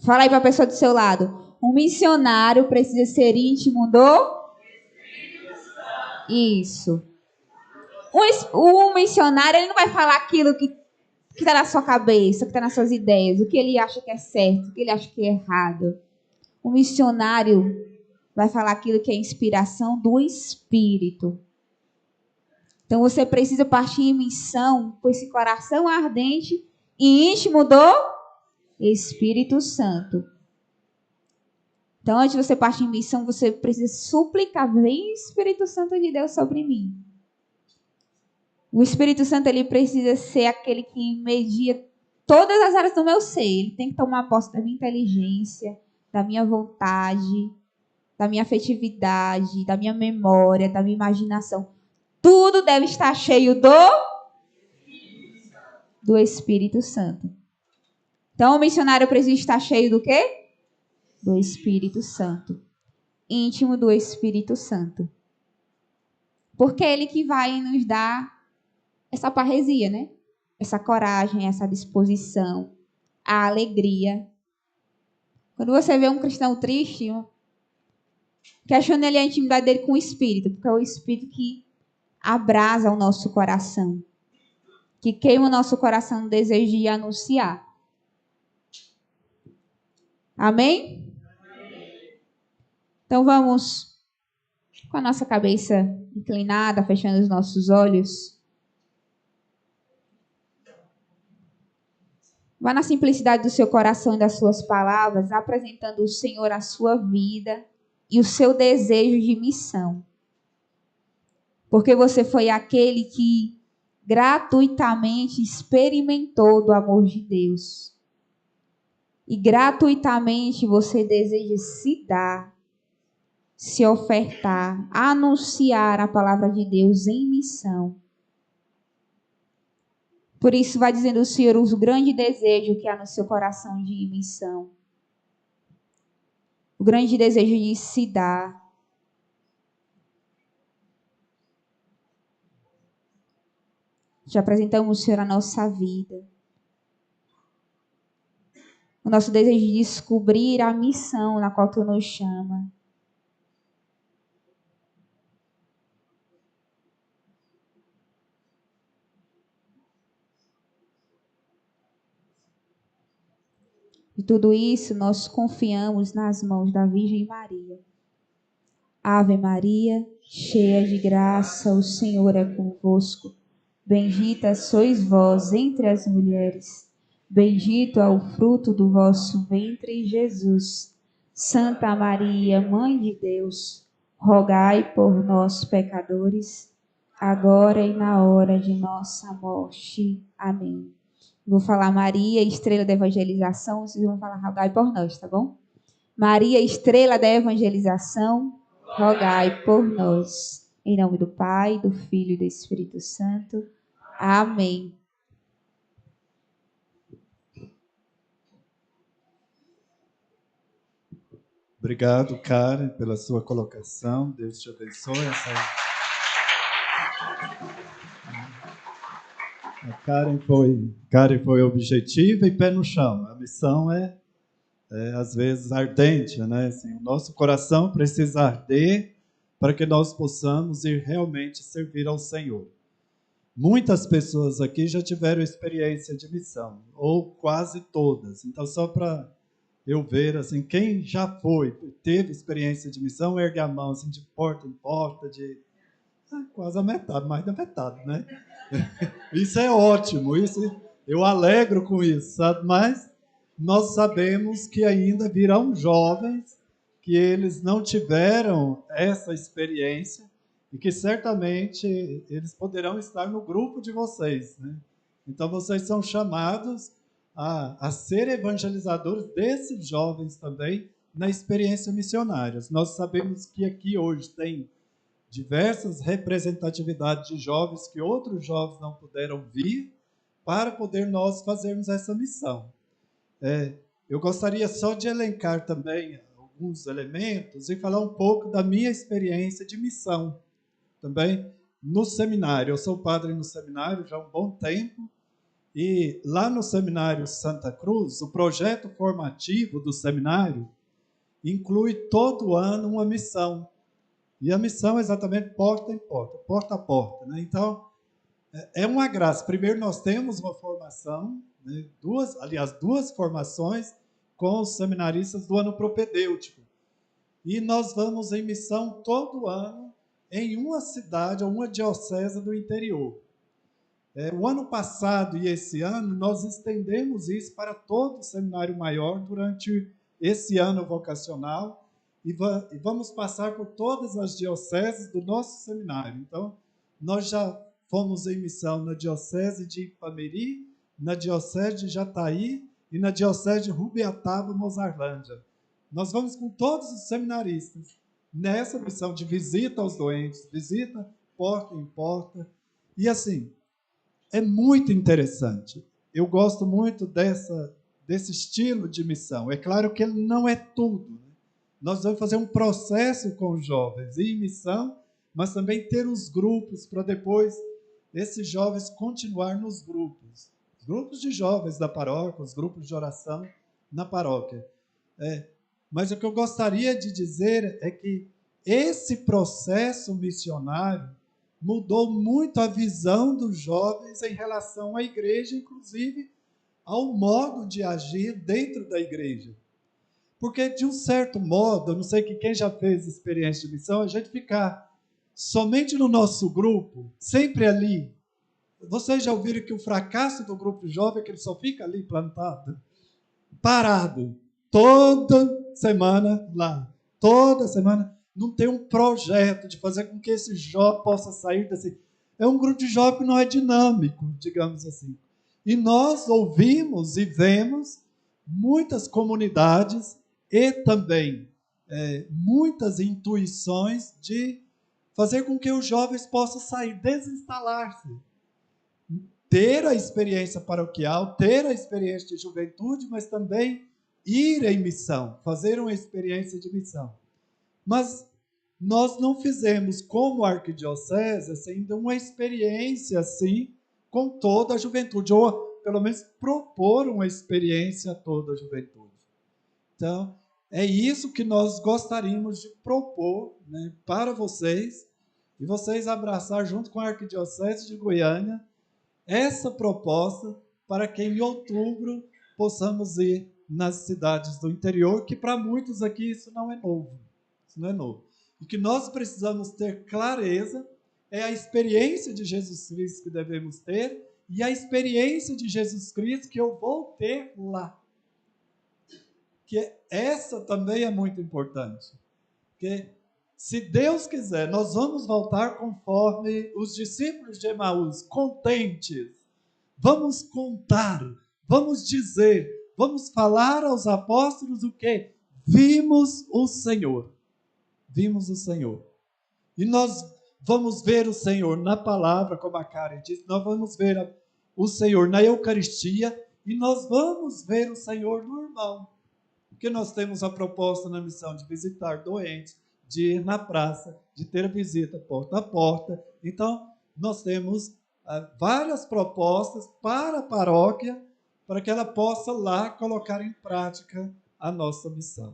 Speaker 2: Fala aí para a pessoa do seu lado. Um missionário precisa ser íntimo do Espírito Santo. Isso. O missionário, ele não vai falar aquilo que está na sua cabeça, que está nas suas ideias, o que ele acha que é certo, o que ele acha que é errado. O missionário vai falar aquilo que é inspiração do Espírito. Então você precisa partir em missão com esse coração ardente e íntimo do Espírito Santo. Então, antes de você partir em missão, você precisa suplicar: vem Espírito Santo de Deus sobre mim. O Espírito Santo, ele precisa ser aquele que media todas as áreas do meu ser. Ele tem que tomar posse da minha inteligência, da minha vontade, da minha afetividade, da minha memória, da minha imaginação. Tudo deve estar cheio do Espírito Santo. Então, o missionário precisa estar cheio do quê? Do Espírito Santo. Íntimo do Espírito Santo. Porque é ele que vai nos dar essa parresia, né? Essa coragem, essa disposição, a alegria. Quando você vê um cristão triste, questiona ele a intimidade dele com o Espírito, porque é o Espírito que abrasa o nosso coração, que queima o nosso coração no desejo de anunciar. Amém? Então vamos com a nossa cabeça inclinada, fechando os nossos olhos. Vá na simplicidade do seu coração e das suas palavras, apresentando ao Senhor a sua vida e o seu desejo de missão. Porque você foi aquele que gratuitamente experimentou do amor de Deus. E gratuitamente você deseja se dar, se ofertar, anunciar a palavra de Deus em missão. Por isso vai dizendo o Senhor o grande desejo que há no seu coração de missão. O grande desejo de se dar. Já apresentamos, Senhor, a nossa vida. O nosso desejo de descobrir a missão na qual Tu nos chama. E tudo isso nós confiamos nas mãos da Virgem Maria. Ave Maria, cheia de graça, o Senhor é convosco. Bendita sois vós entre as mulheres. Bendito é o fruto do vosso ventre, Jesus. Santa Maria, Mãe de Deus, rogai por nós, pecadores, agora e na hora de nossa morte. Amém. Vou falar Maria, estrela da evangelização, vocês vão falar rogai por nós, tá bom? Maria, estrela da evangelização, rogai por nós. Em nome do Pai, do Filho e do Espírito Santo. Amém.
Speaker 1: Obrigado, Karen, pela sua colocação. Deus te abençoe. A Karen foi objetiva e pé no chão. A missão é às vezes ardente, né? Assim, o nosso coração precisa arder para que nós possamos ir realmente servir ao Senhor. Muitas pessoas aqui já tiveram experiência de missão, ou quase todas. Então, só para eu ver, assim, quem já teve experiência de missão, ergue a mão, assim, de porta em porta, quase a metade, mais da metade, né? Isso é ótimo, eu alegro com isso, sabe? Mas nós sabemos que ainda virão jovens que eles não tiveram essa experiência e que certamente eles poderão estar no grupo de vocês, né? Então vocês são chamados a ser evangelizadores desses jovens também na experiência missionária. Nós sabemos que aqui hoje tem diversas representatividades de jovens que outros jovens não puderam vir para poder nós fazermos essa missão. eu gostaria só de elencar também alguns elementos e falar um pouco da minha experiência de missão também no seminário. Eu sou padre no seminário já há um bom tempo, e lá no Seminário Santa Cruz, o projeto formativo do seminário inclui todo ano uma missão. E a missão é exatamente porta em porta, porta a porta, né? Então, é uma graça. Primeiro, nós temos uma formação, né? duas formações com os seminaristas do ano propedêutico. E nós vamos em missão todo ano em uma cidade ou uma diocese do interior. O ano passado e esse ano, nós estendemos isso para todo o seminário maior durante esse ano vocacional, e vamos passar por todas as dioceses do nosso seminário. Então, nós já fomos em missão na diocese de Ipameri, na diocese de Jataí e na diocese de Rubiataba, Mozarlândia. Nós vamos com todos os seminaristas nessa missão de visita aos doentes, visita porta em porta. E assim, é muito interessante. Eu gosto muito desse estilo de missão. É claro que ele não é tudo, né? Nós vamos fazer um processo com os jovens em missão, mas também ter os grupos para depois esses jovens continuar nos grupos. Os grupos de jovens da paróquia, os grupos de oração na paróquia. Mas o que eu gostaria de dizer é que esse processo missionário mudou muito a visão dos jovens em relação à igreja, inclusive ao modo de agir dentro da igreja. Porque, de um certo modo, eu não sei que quem já fez experiência de missão, a gente ficar somente no nosso grupo, sempre ali. Vocês já ouviram que o fracasso do grupo jovem é que ele só fica ali plantado, parado, toda semana lá, toda semana. Não tem um projeto de fazer com que esse jovem possa sair desse... É um grupo de jovens que não é dinâmico, digamos assim. E nós ouvimos e vemos muitas comunidades e também muitas intuições de fazer com que os jovens possam sair, desinstalar-se, ter a experiência paroquial, ter a experiência de juventude, mas também ir em missão, fazer uma experiência de missão. Mas nós não fizemos, como arquidiocese, ainda uma experiência assim com toda a juventude, ou pelo menos propor uma experiência a toda a juventude. Então, é isso que nós gostaríamos de propor, né, para vocês, e vocês abraçar junto com a Arquidiocese de Goiânia essa proposta para que em outubro possamos ir nas cidades do interior, que para muitos aqui isso não é novo. Isso não é novo. E que nós precisamos ter clareza é a experiência de Jesus Cristo que devemos ter e a experiência de Jesus Cristo que eu vou ter lá. Que essa também é muito importante. Porque, se Deus quiser, nós vamos voltar conforme os discípulos de Emaús, contentes. Vamos contar, vamos dizer, vamos falar aos apóstolos o quê? Vimos o Senhor. Vimos o Senhor. E nós vamos ver o Senhor na palavra, como a Karen disse, nós vamos ver o Senhor na Eucaristia e nós vamos ver o Senhor no irmão. Porque nós temos a proposta na missão de visitar doentes, de ir na praça, de ter visita porta a porta. Então, nós temos várias propostas para a paróquia, para que ela possa lá colocar em prática a nossa missão.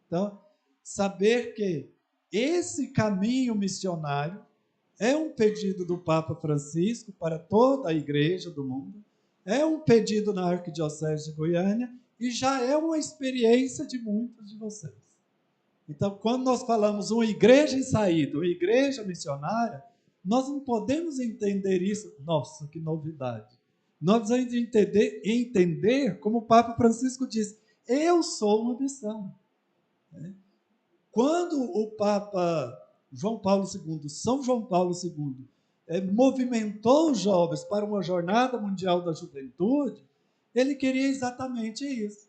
Speaker 1: Então, saber que esse caminho missionário é um pedido do Papa Francisco para toda a igreja do mundo, é um pedido na Arquidiocese de Goiânia, e já é uma experiência de muitos de vocês. Então, quando nós falamos uma igreja em saída, uma igreja missionária, nós não podemos entender isso, nossa, que novidade. Nós vamos entender como o Papa Francisco diz, eu sou uma missão. Quando o Papa João Paulo II, São João Paulo II, movimentou os jovens para uma jornada mundial da juventude, ele queria exatamente isso.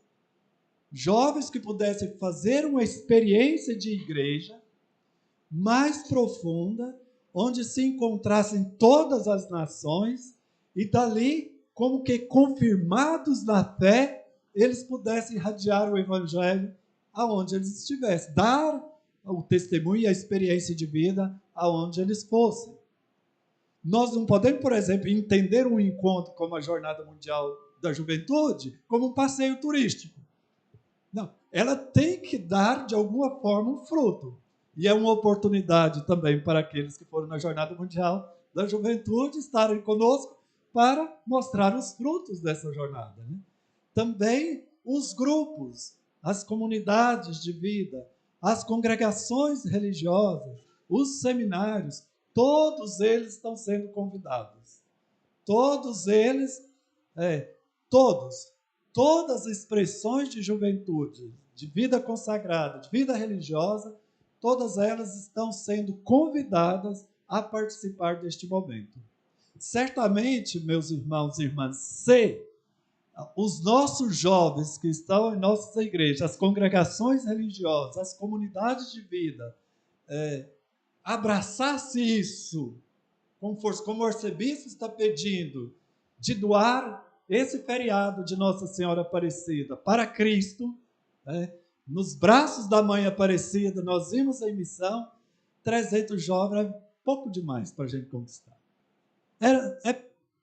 Speaker 1: Jovens que pudessem fazer uma experiência de igreja mais profunda, onde se encontrassem todas as nações, e dali, como que confirmados na fé, eles pudessem irradiar o evangelho aonde eles estivessem, dar o testemunho e a experiência de vida aonde eles fossem. Nós não podemos, por exemplo, entender um encontro como a Jornada Mundial da Juventude como um passeio turístico. Não, ela tem que dar, de alguma forma, um fruto. E é uma oportunidade também para aqueles que foram na Jornada Mundial da Juventude estarem conosco para mostrar os frutos dessa jornada, né? Também os grupos, as comunidades de vida, as congregações religiosas, os seminários, todos eles estão sendo convidados. Todos eles, todas as expressões de juventude, de vida consagrada, de vida religiosa, todas elas estão sendo convidadas a participar deste momento. Certamente, meus irmãos e irmãs, se os nossos jovens que estão em nossas igrejas, as congregações religiosas, as comunidades de vida, abraçasse isso com força, como o arcebispo está pedindo, de doar esse feriado de Nossa Senhora Aparecida para Cristo, nos braços da Mãe Aparecida, nós vimos em missão, 300 jovens é pouco demais para a gente conquistar. É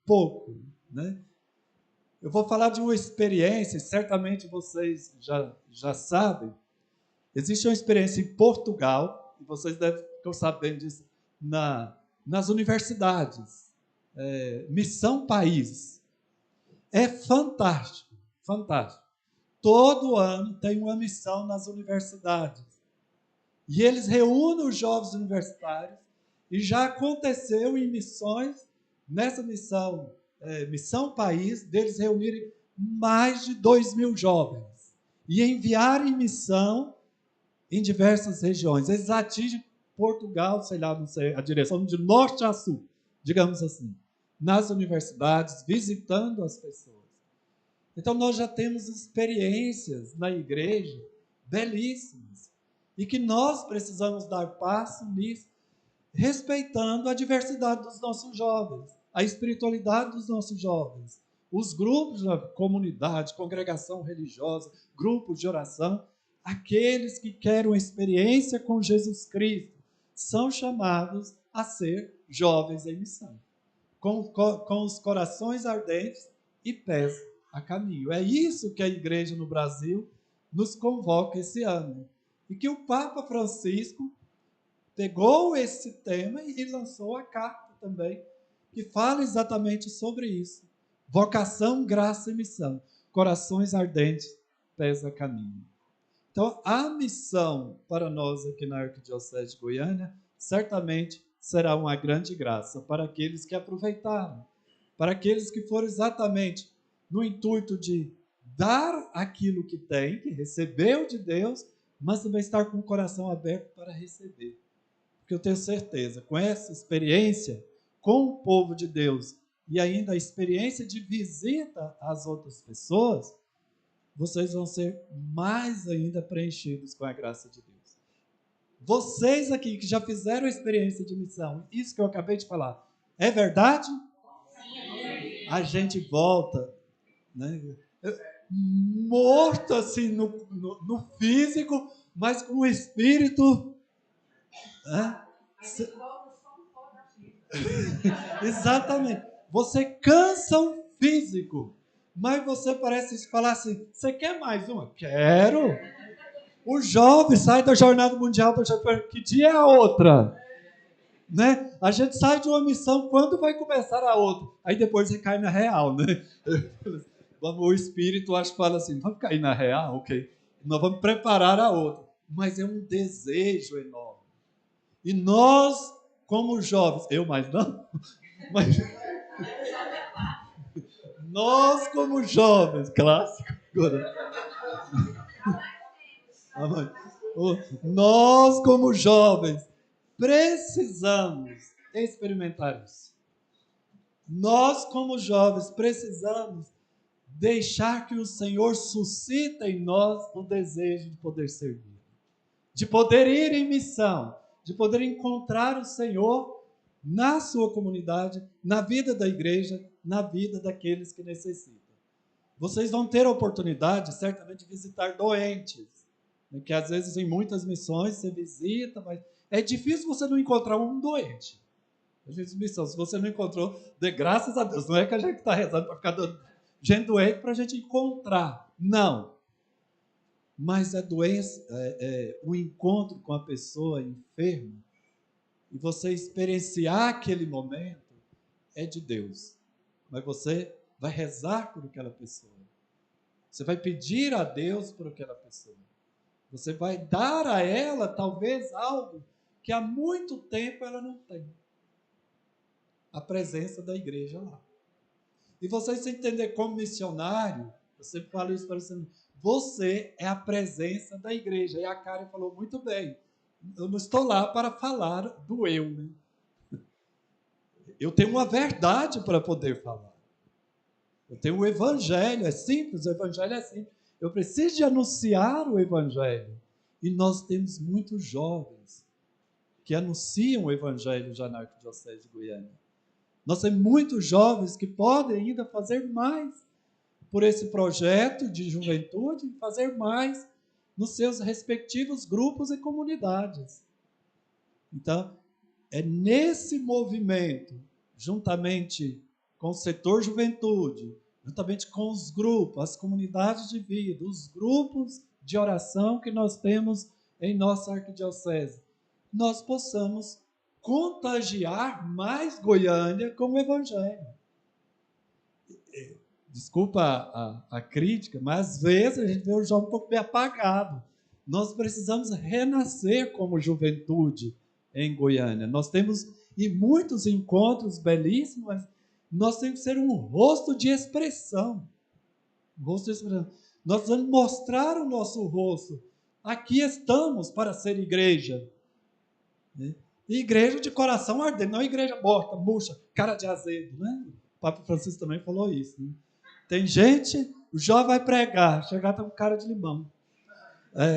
Speaker 1: pouco, né? Eu vou falar de uma experiência, certamente vocês já sabem. Existe uma experiência em Portugal, e vocês devem ficar sabendo disso, nas universidades. Missão País. É fantástico, fantástico. Todo ano tem uma missão nas universidades. E eles reúnem os jovens universitários, e já aconteceu em missões, nessa missão, Missão País, deles reunirem mais de 2.000 jovens e enviarem missão em diversas regiões. Eles atingem Portugal, sei lá, não sei, a direção de norte a sul, digamos assim, nas universidades, visitando as pessoas. Então, nós já temos experiências na igreja belíssimas e que nós precisamos dar passo nisso, respeitando a diversidade dos nossos jovens, a espiritualidade dos nossos jovens, os grupos da comunidade, congregação religiosa, grupos de oração, aqueles que querem uma experiência com Jesus Cristo, são chamados a ser jovens em missão, com os corações ardentes e pés a caminho. É isso que a igreja no Brasil nos convoca esse ano. E que o Papa Francisco pegou esse tema e lançou a carta também, que fala exatamente sobre isso. Vocação, graça e missão. Corações ardentes, pés a caminho. Então, a missão para nós aqui na Arquidiocese de Goiânia, certamente será uma grande graça para aqueles que aproveitaram, para aqueles que foram exatamente no intuito de dar aquilo que tem, que recebeu de Deus, mas também estar com o coração aberto para receber. Porque eu tenho certeza, com essa experiência com o povo de Deus e ainda a experiência de visita às outras pessoas, vocês vão ser mais ainda preenchidos com a graça de Deus. Vocês aqui que já fizeram a experiência de missão, isso que eu acabei de falar, é verdade? Sim. A gente volta, né, morto assim no físico, mas com o espírito. Exatamente. Você cansa o físico, mas você parece falar assim: você quer mais uma? Quero. O jovem sai da Jornada Mundial da Juventude. Que dia é a outra? Né? A gente sai de uma missão, quando vai começar a outra? Aí depois recai na real, né? O espírito acho que fala assim: vamos cair na real, ok? Nós vamos preparar a outra. Mas é um desejo enorme. E nós, como jovens, eu mais não, mas nós como jovens, clássico, nós como jovens precisamos experimentar isso. Nós como jovens precisamos deixar que o Senhor suscite em nós o desejo de poder servir, de poder ir em missão, de poder encontrar o Senhor na sua comunidade, na vida da igreja, na vida daqueles que necessitam. Vocês vão ter a oportunidade, certamente, de visitar doentes, né? Que às vezes em muitas missões você visita, mas é difícil você não encontrar um doente. A gente missão, se você não encontrou, dê graças a Deus. Não é que a gente está rezando para ficar dando gente doente para a gente encontrar. Não. Mas a doença, o encontro com a pessoa enferma, e você experienciar aquele momento, é de Deus. Mas você vai rezar por aquela pessoa. Você vai pedir a Deus por aquela pessoa. Você vai dar a ela, talvez, algo que há muito tempo ela não tem. A presença da igreja lá. E você se entender como missionário, eu sempre falo isso para você, você é a presença da igreja. E a Karen falou muito bem, eu não estou lá para falar do eu, né? Eu tenho uma verdade para poder falar. Eu tenho o evangelho, é simples, o evangelho é simples. Eu preciso de anunciar o evangelho. E nós temos muitos jovens que anunciam o evangelho já na Arquidiocese de Goiânia. Nós temos muitos jovens que podem ainda fazer mais por esse projeto de juventude, fazer mais nos seus respectivos grupos e comunidades. Então, é nesse movimento, juntamente com o setor juventude, juntamente com os grupos, as comunidades de vida, os grupos de oração que nós temos em nossa arquidiocese, nós possamos contagiar mais Goiânia com o evangelho. Desculpa a crítica, mas às vezes a gente vê o jovem um pouco bem apagado. Nós precisamos renascer como juventude em Goiânia. Nós temos e muitos encontros belíssimos, mas nós temos que ser um rosto de expressão. Rosto de expressão. Nós precisamos mostrar o nosso rosto. Aqui estamos para ser igreja. Igreja de coração ardente, não igreja morta, murcha, cara de azedo, né? O Papa Francisco também falou isso, né? Tem gente, o jovem vai pregar, chegar tá com cara de limão.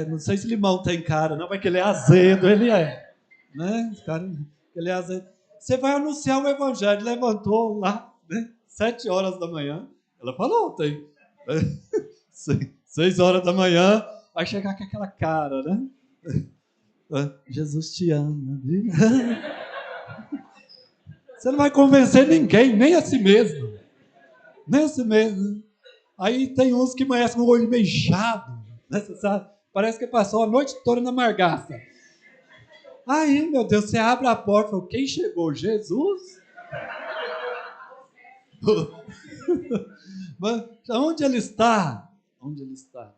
Speaker 1: Não sei se limão tem cara, não, mas que ele é azedo, ele é. Né? Ele é azedo. Você vai anunciar o evangelho, levantou lá, né? 7 horas da manhã. Ela falou, tem 6 horas da manhã, vai chegar com aquela cara, né? Jesus te ama. Você não vai convencer ninguém, nem a si mesmo. Nem a si mesmo. Aí tem uns que amanhecem com o olho meio inchado, né? Você sabe? Parece que passou a noite toda na margaça. Aí, meu Deus, você abre a porta e fala, quem chegou? Jesus? Mas onde ele está? Onde ele está?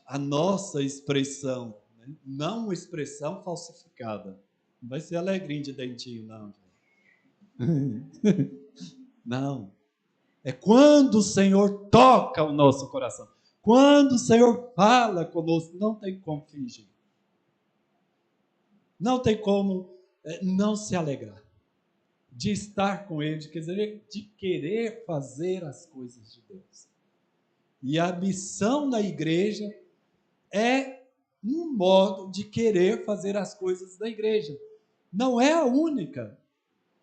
Speaker 1: A nossa expressão, né? Não uma expressão falsificada. Não vai ser alegrinho de dentinho, não. Não. É quando o Senhor toca o nosso coração. Quando o Senhor fala conosco, não tem como fingir. Não tem como não se alegrar. De estar com Ele, de querer fazer as coisas de Deus. E a missão da igreja é um modo de querer fazer as coisas da igreja. Não é a única,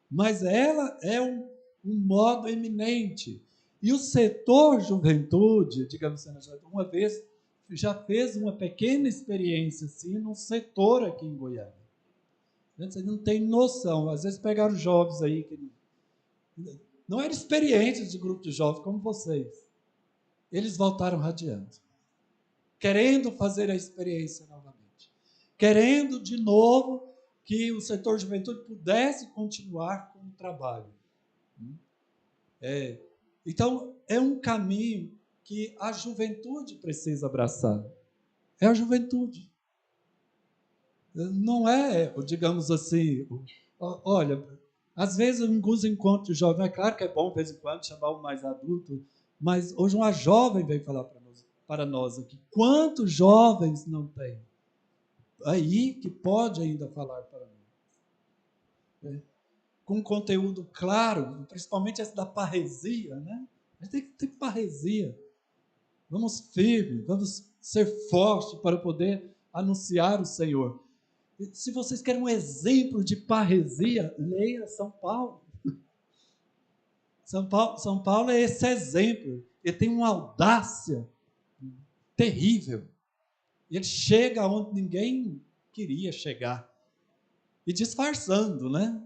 Speaker 1: mas ela é um modo eminente. E o setor juventude, digamos assim, uma vez já fez uma pequena experiência assim num setor aqui em Goiânia. Você não tem noção. Às vezes pegaram jovens aí que não eram experientes de grupo de jovens como vocês. Eles voltaram radiando, querendo fazer a experiência novamente, querendo de novo que o setor juventude pudesse continuar com o trabalho. Então, é um caminho que a juventude precisa abraçar. É a juventude. Não é, digamos assim, olha, às vezes em alguns encontros de jovens, é claro que é bom de vez em quando chamar um mais adulto, mas hoje uma jovem veio falar para nós aqui. Quantos jovens não tem? Aí que pode ainda falar para nós. Com conteúdo claro, principalmente essa da parresia, né? A gente tem que ter parresia. Vamos firmes, vamos ser fortes para poder anunciar o Senhor. Se vocês querem um exemplo de parresia, leia São Paulo. São Paulo é esse exemplo. Ele tem uma audácia terrível. Ele chega onde ninguém queria chegar. E disfarçando, né?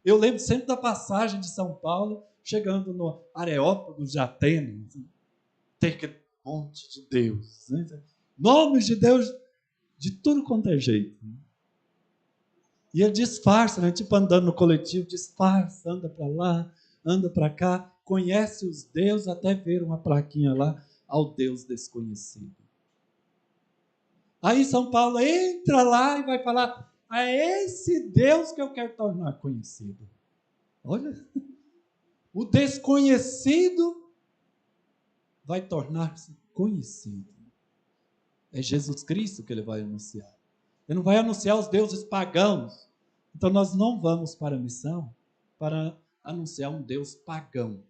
Speaker 1: Eu lembro sempre da passagem de São Paulo, chegando no Areópago de Atenas. Tem aquele monte de Deus. Né? Nomes de Deus de tudo quanto é jeito. E ele disfarça, né? Tipo andando no coletivo, disfarça, anda para lá, anda para cá, conhece os deuses, até ver uma plaquinha lá, ao Deus desconhecido. Aí São Paulo entra lá e vai falar, é esse Deus que eu quero tornar conhecido. Olha, o desconhecido vai tornar-se conhecido. É Jesus Cristo que ele vai anunciar. Ele não vai anunciar os deuses pagãos. Então nós não vamos para a missão para anunciar um Deus pagão.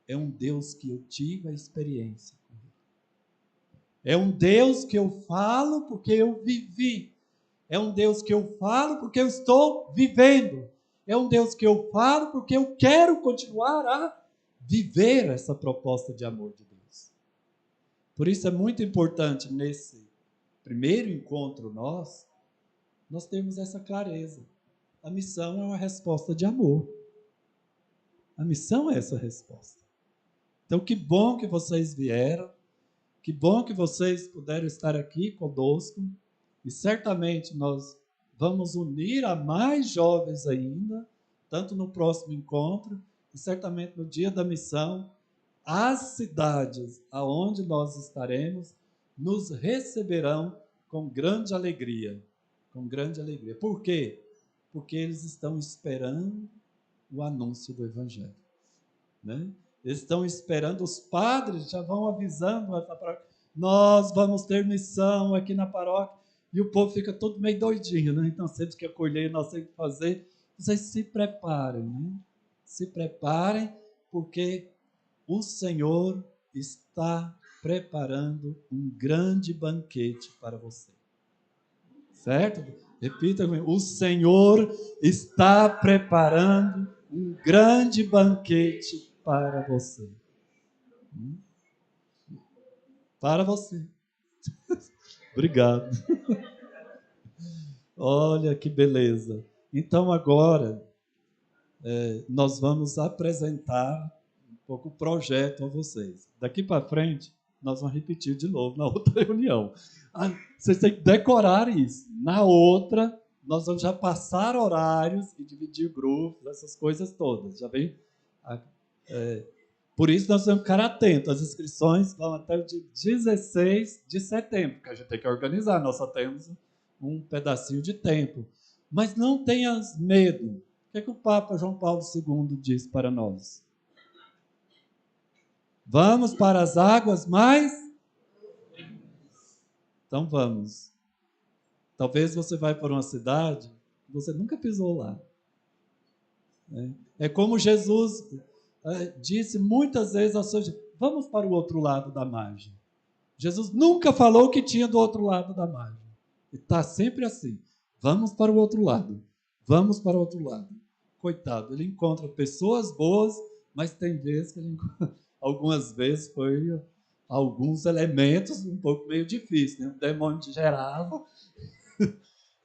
Speaker 1: É um Deus que eu tive a experiência. É um Deus que eu falo porque eu vivi. É um Deus que eu falo porque eu estou vivendo. É um Deus que eu falo porque eu quero continuar a viver essa proposta de amor de Deus. Por isso é muito importante nesse primeiro encontro nós temos essa clareza. A missão é uma resposta de amor. A missão é essa resposta. Então, que bom que vocês vieram. Que bom que vocês puderam estar aqui conosco. E certamente nós vamos unir a mais jovens ainda, tanto no próximo encontro, e certamente no dia da missão, as cidades aonde nós estaremos nos receberão com grande alegria. Com grande alegria. Por quê? Porque eles estão esperando o anúncio do Evangelho. Né? Eles estão esperando, os padres já vão avisando essa paróquia, nós vamos ter missão aqui na paróquia, e o povo fica todo meio doidinho, né? Então sempre que acolher, nós temos que fazer, vocês se preparem, né? Se preparem, porque o Senhor está preparando um grande banquete para você. Certo? Repita comigo, o Senhor está preparando um grande banquete para você. Para você. Obrigado. Olha que beleza. Então agora nós vamos apresentar um pouco o projeto a vocês. Daqui para frente, nós vamos repetir de novo na outra reunião. Vocês têm que decorar isso. Na outra, nós vamos já passar horários e dividir grupos, essas coisas todas. Já vem? Por isso nós vamos ficar atentos. As inscrições vão até o dia 16 de setembro, que a gente tem que organizar. Nós só temos um pedacinho de tempo. Mas não tenhas medo. O que o Papa João Paulo II diz para nós? Vamos para as águas mais? Então vamos. Talvez você vai para uma cidade que você nunca pisou lá. É como Jesus disse muitas vezes aos seus discípulos, vamos para o outro lado da margem. Jesus nunca falou que tinha do outro lado da margem. Ele está sempre assim. Vamos para o outro lado. Vamos para o outro lado. Coitado, ele encontra pessoas boas, mas tem vezes que ele encontra, algumas vezes foi alguns elementos um pouco meio difíceis, né? O demônio de Gerava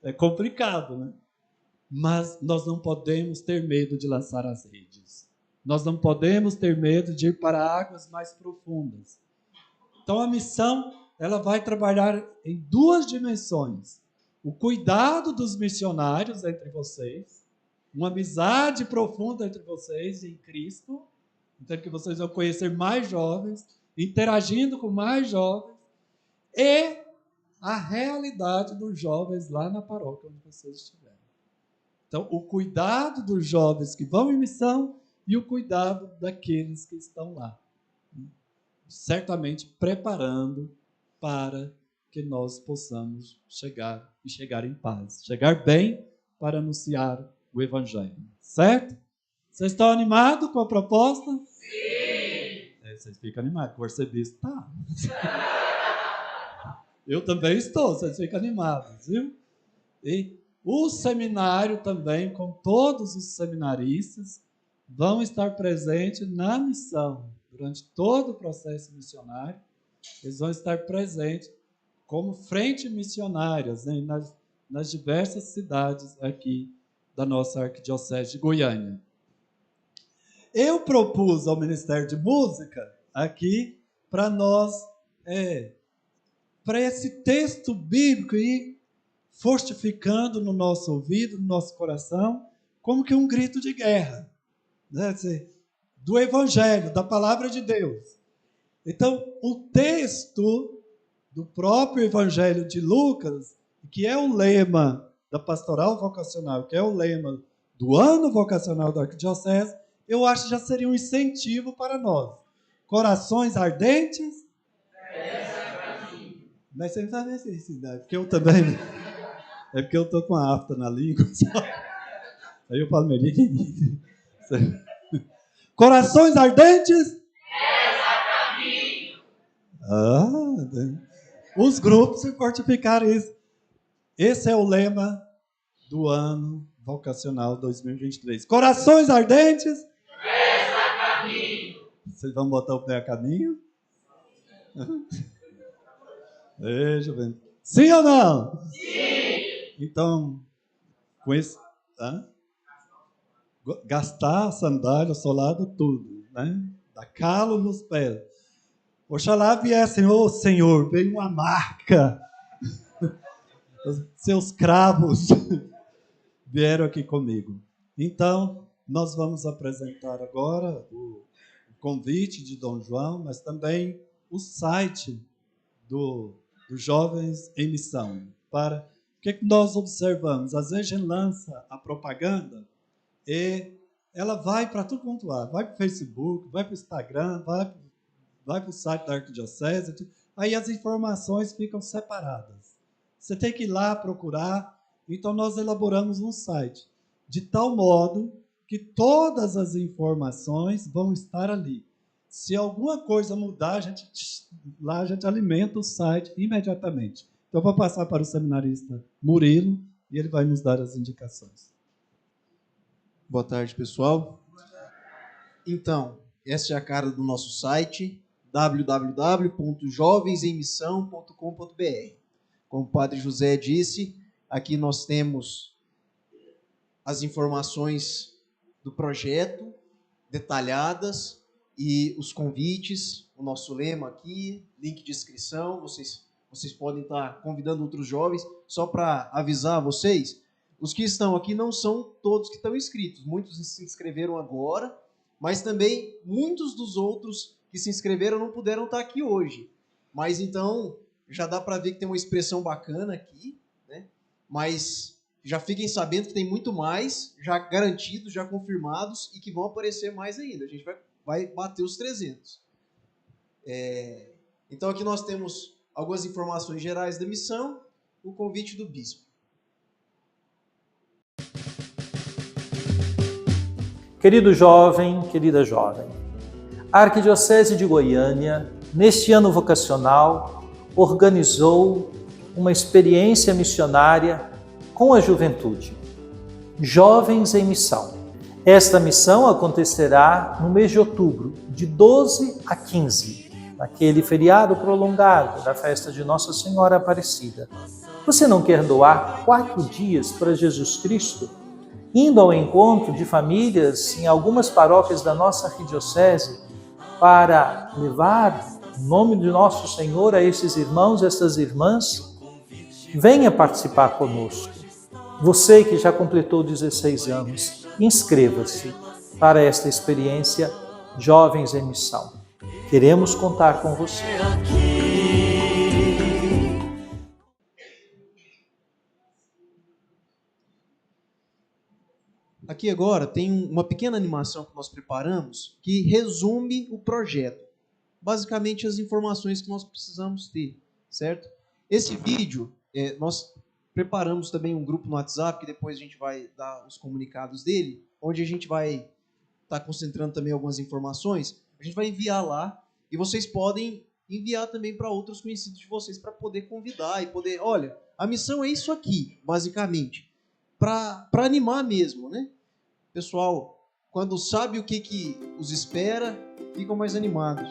Speaker 1: é complicado, né? Mas nós não podemos ter medo de lançar as redes. Nós não podemos ter medo de ir para águas mais profundas. Então a missão, ela vai trabalhar em duas dimensões. O cuidado dos missionários entre vocês, uma amizade profunda entre vocês em Cristo, então que vocês vão conhecer mais jovens, interagindo com mais jovens, e a realidade dos jovens lá na paróquia onde vocês estiverem. Então, o cuidado dos jovens que vão em missão e o cuidado daqueles que estão lá. Certamente preparando para que nós possamos chegar em paz. Chegar bem para anunciar o Evangelho. Certo? Vocês estão animados com a proposta?
Speaker 3: Sim!
Speaker 1: Vocês ficam animados, o arcebispo está. Eu também estou, vocês ficam animados, viu? E o seminário também, com todos os seminaristas, vão estar presentes na missão. Durante todo o processo missionário, eles vão estar presentes como frente missionárias, né, nas diversas cidades aqui da nossa Arquidiocese de Goiânia. Eu propus ao Ministério de Música aqui para nós, para esse texto bíblico ir fortificando no nosso ouvido, no nosso coração, como que um grito de guerra, né? Do Evangelho, da Palavra de Deus. Então, o texto do próprio Evangelho de Lucas, que é o lema da pastoral vocacional, que é o lema do ano vocacional da Arquidiocese, eu acho que já seria um incentivo para nós. Corações ardentes. Mas você não sabe esse, né? Porque eu também. É porque eu estou com a afta na língua. Aí eu falo, corações ardentes. Os grupos se fortificaram isso. Esse é o lema do ano vocacional 2023. Corações ardentes. Vocês vão botar o pé a caminho? Veja bem. Sim ou não? Sim! Então, com esse... gastar a sandália, o solado, tudo, né? Dá calo nos pés. Oxalá viessem, Senhor, veio uma marca. Os seus cravos vieram aqui comigo. Então, nós vamos apresentar agora o convite de Dom João, mas também o site dos Jovens em Missão. Para o que nós observamos? Às vezes a gente lança a propaganda e ela vai para tudo quanto há. Vai para o Facebook, vai para o Instagram, vai para o site da Arquidiocese. Aí as informações ficam separadas. Você tem que ir lá procurar. Então, nós elaboramos um site de tal modo que todas as informações vão estar ali. Se alguma coisa mudar, a gente alimenta o site imediatamente. Então, eu vou passar para o seminarista Murilo e ele vai nos dar as indicações.
Speaker 4: Boa tarde, pessoal. Então, essa é a cara do nosso site, www.jovensemmissão.com.br. Como o Padre José disse, aqui nós temos as informações do projeto detalhadas e os convites, o nosso lema aqui, link de inscrição. Vocês podem estar convidando outros jovens. Só para avisar vocês, os que estão aqui não são todos que estão inscritos. Muitos se inscreveram agora, mas também muitos dos outros que se inscreveram não puderam estar aqui hoje. Mas então, já dá para ver que tem uma expressão bacana aqui, né? Mas já fiquem sabendo que tem muito mais, já garantidos, já confirmados, e que vão aparecer mais ainda. A gente vai bater os 300. Então aqui nós temos algumas informações gerais da missão, o convite do bispo.
Speaker 5: Querido jovem, querida jovem, a Arquidiocese de Goiânia, neste ano vocacional, organizou uma experiência missionária com a juventude. Jovens em Missão. Esta missão acontecerá no mês de outubro, de 12 a 15, naquele feriado prolongado da festa de Nossa Senhora Aparecida. Você não quer doar 4 dias para Jesus Cristo? Indo ao encontro de famílias em algumas paróquias da nossa arquidiocese para levar o nome de Nosso Senhor a esses irmãos e essas irmãs? Venha participar conosco. Você que já completou 16 anos, inscreva-se para esta experiência Jovens em Missão. Queremos contar com você.
Speaker 4: Aqui agora tem uma pequena animação que nós preparamos que resume o projeto. Basicamente as informações que nós precisamos ter, certo? Esse vídeo, nós preparamos também um grupo no WhatsApp, que depois a gente vai dar os comunicados dele, onde a gente vai estar concentrando também algumas informações. A gente vai enviar lá e vocês podem enviar também para outros conhecidos de vocês para poder convidar e poder, olha, a missão é isso aqui, basicamente, para animar mesmo, né? Pessoal, quando sabe o que os espera, ficam mais animados.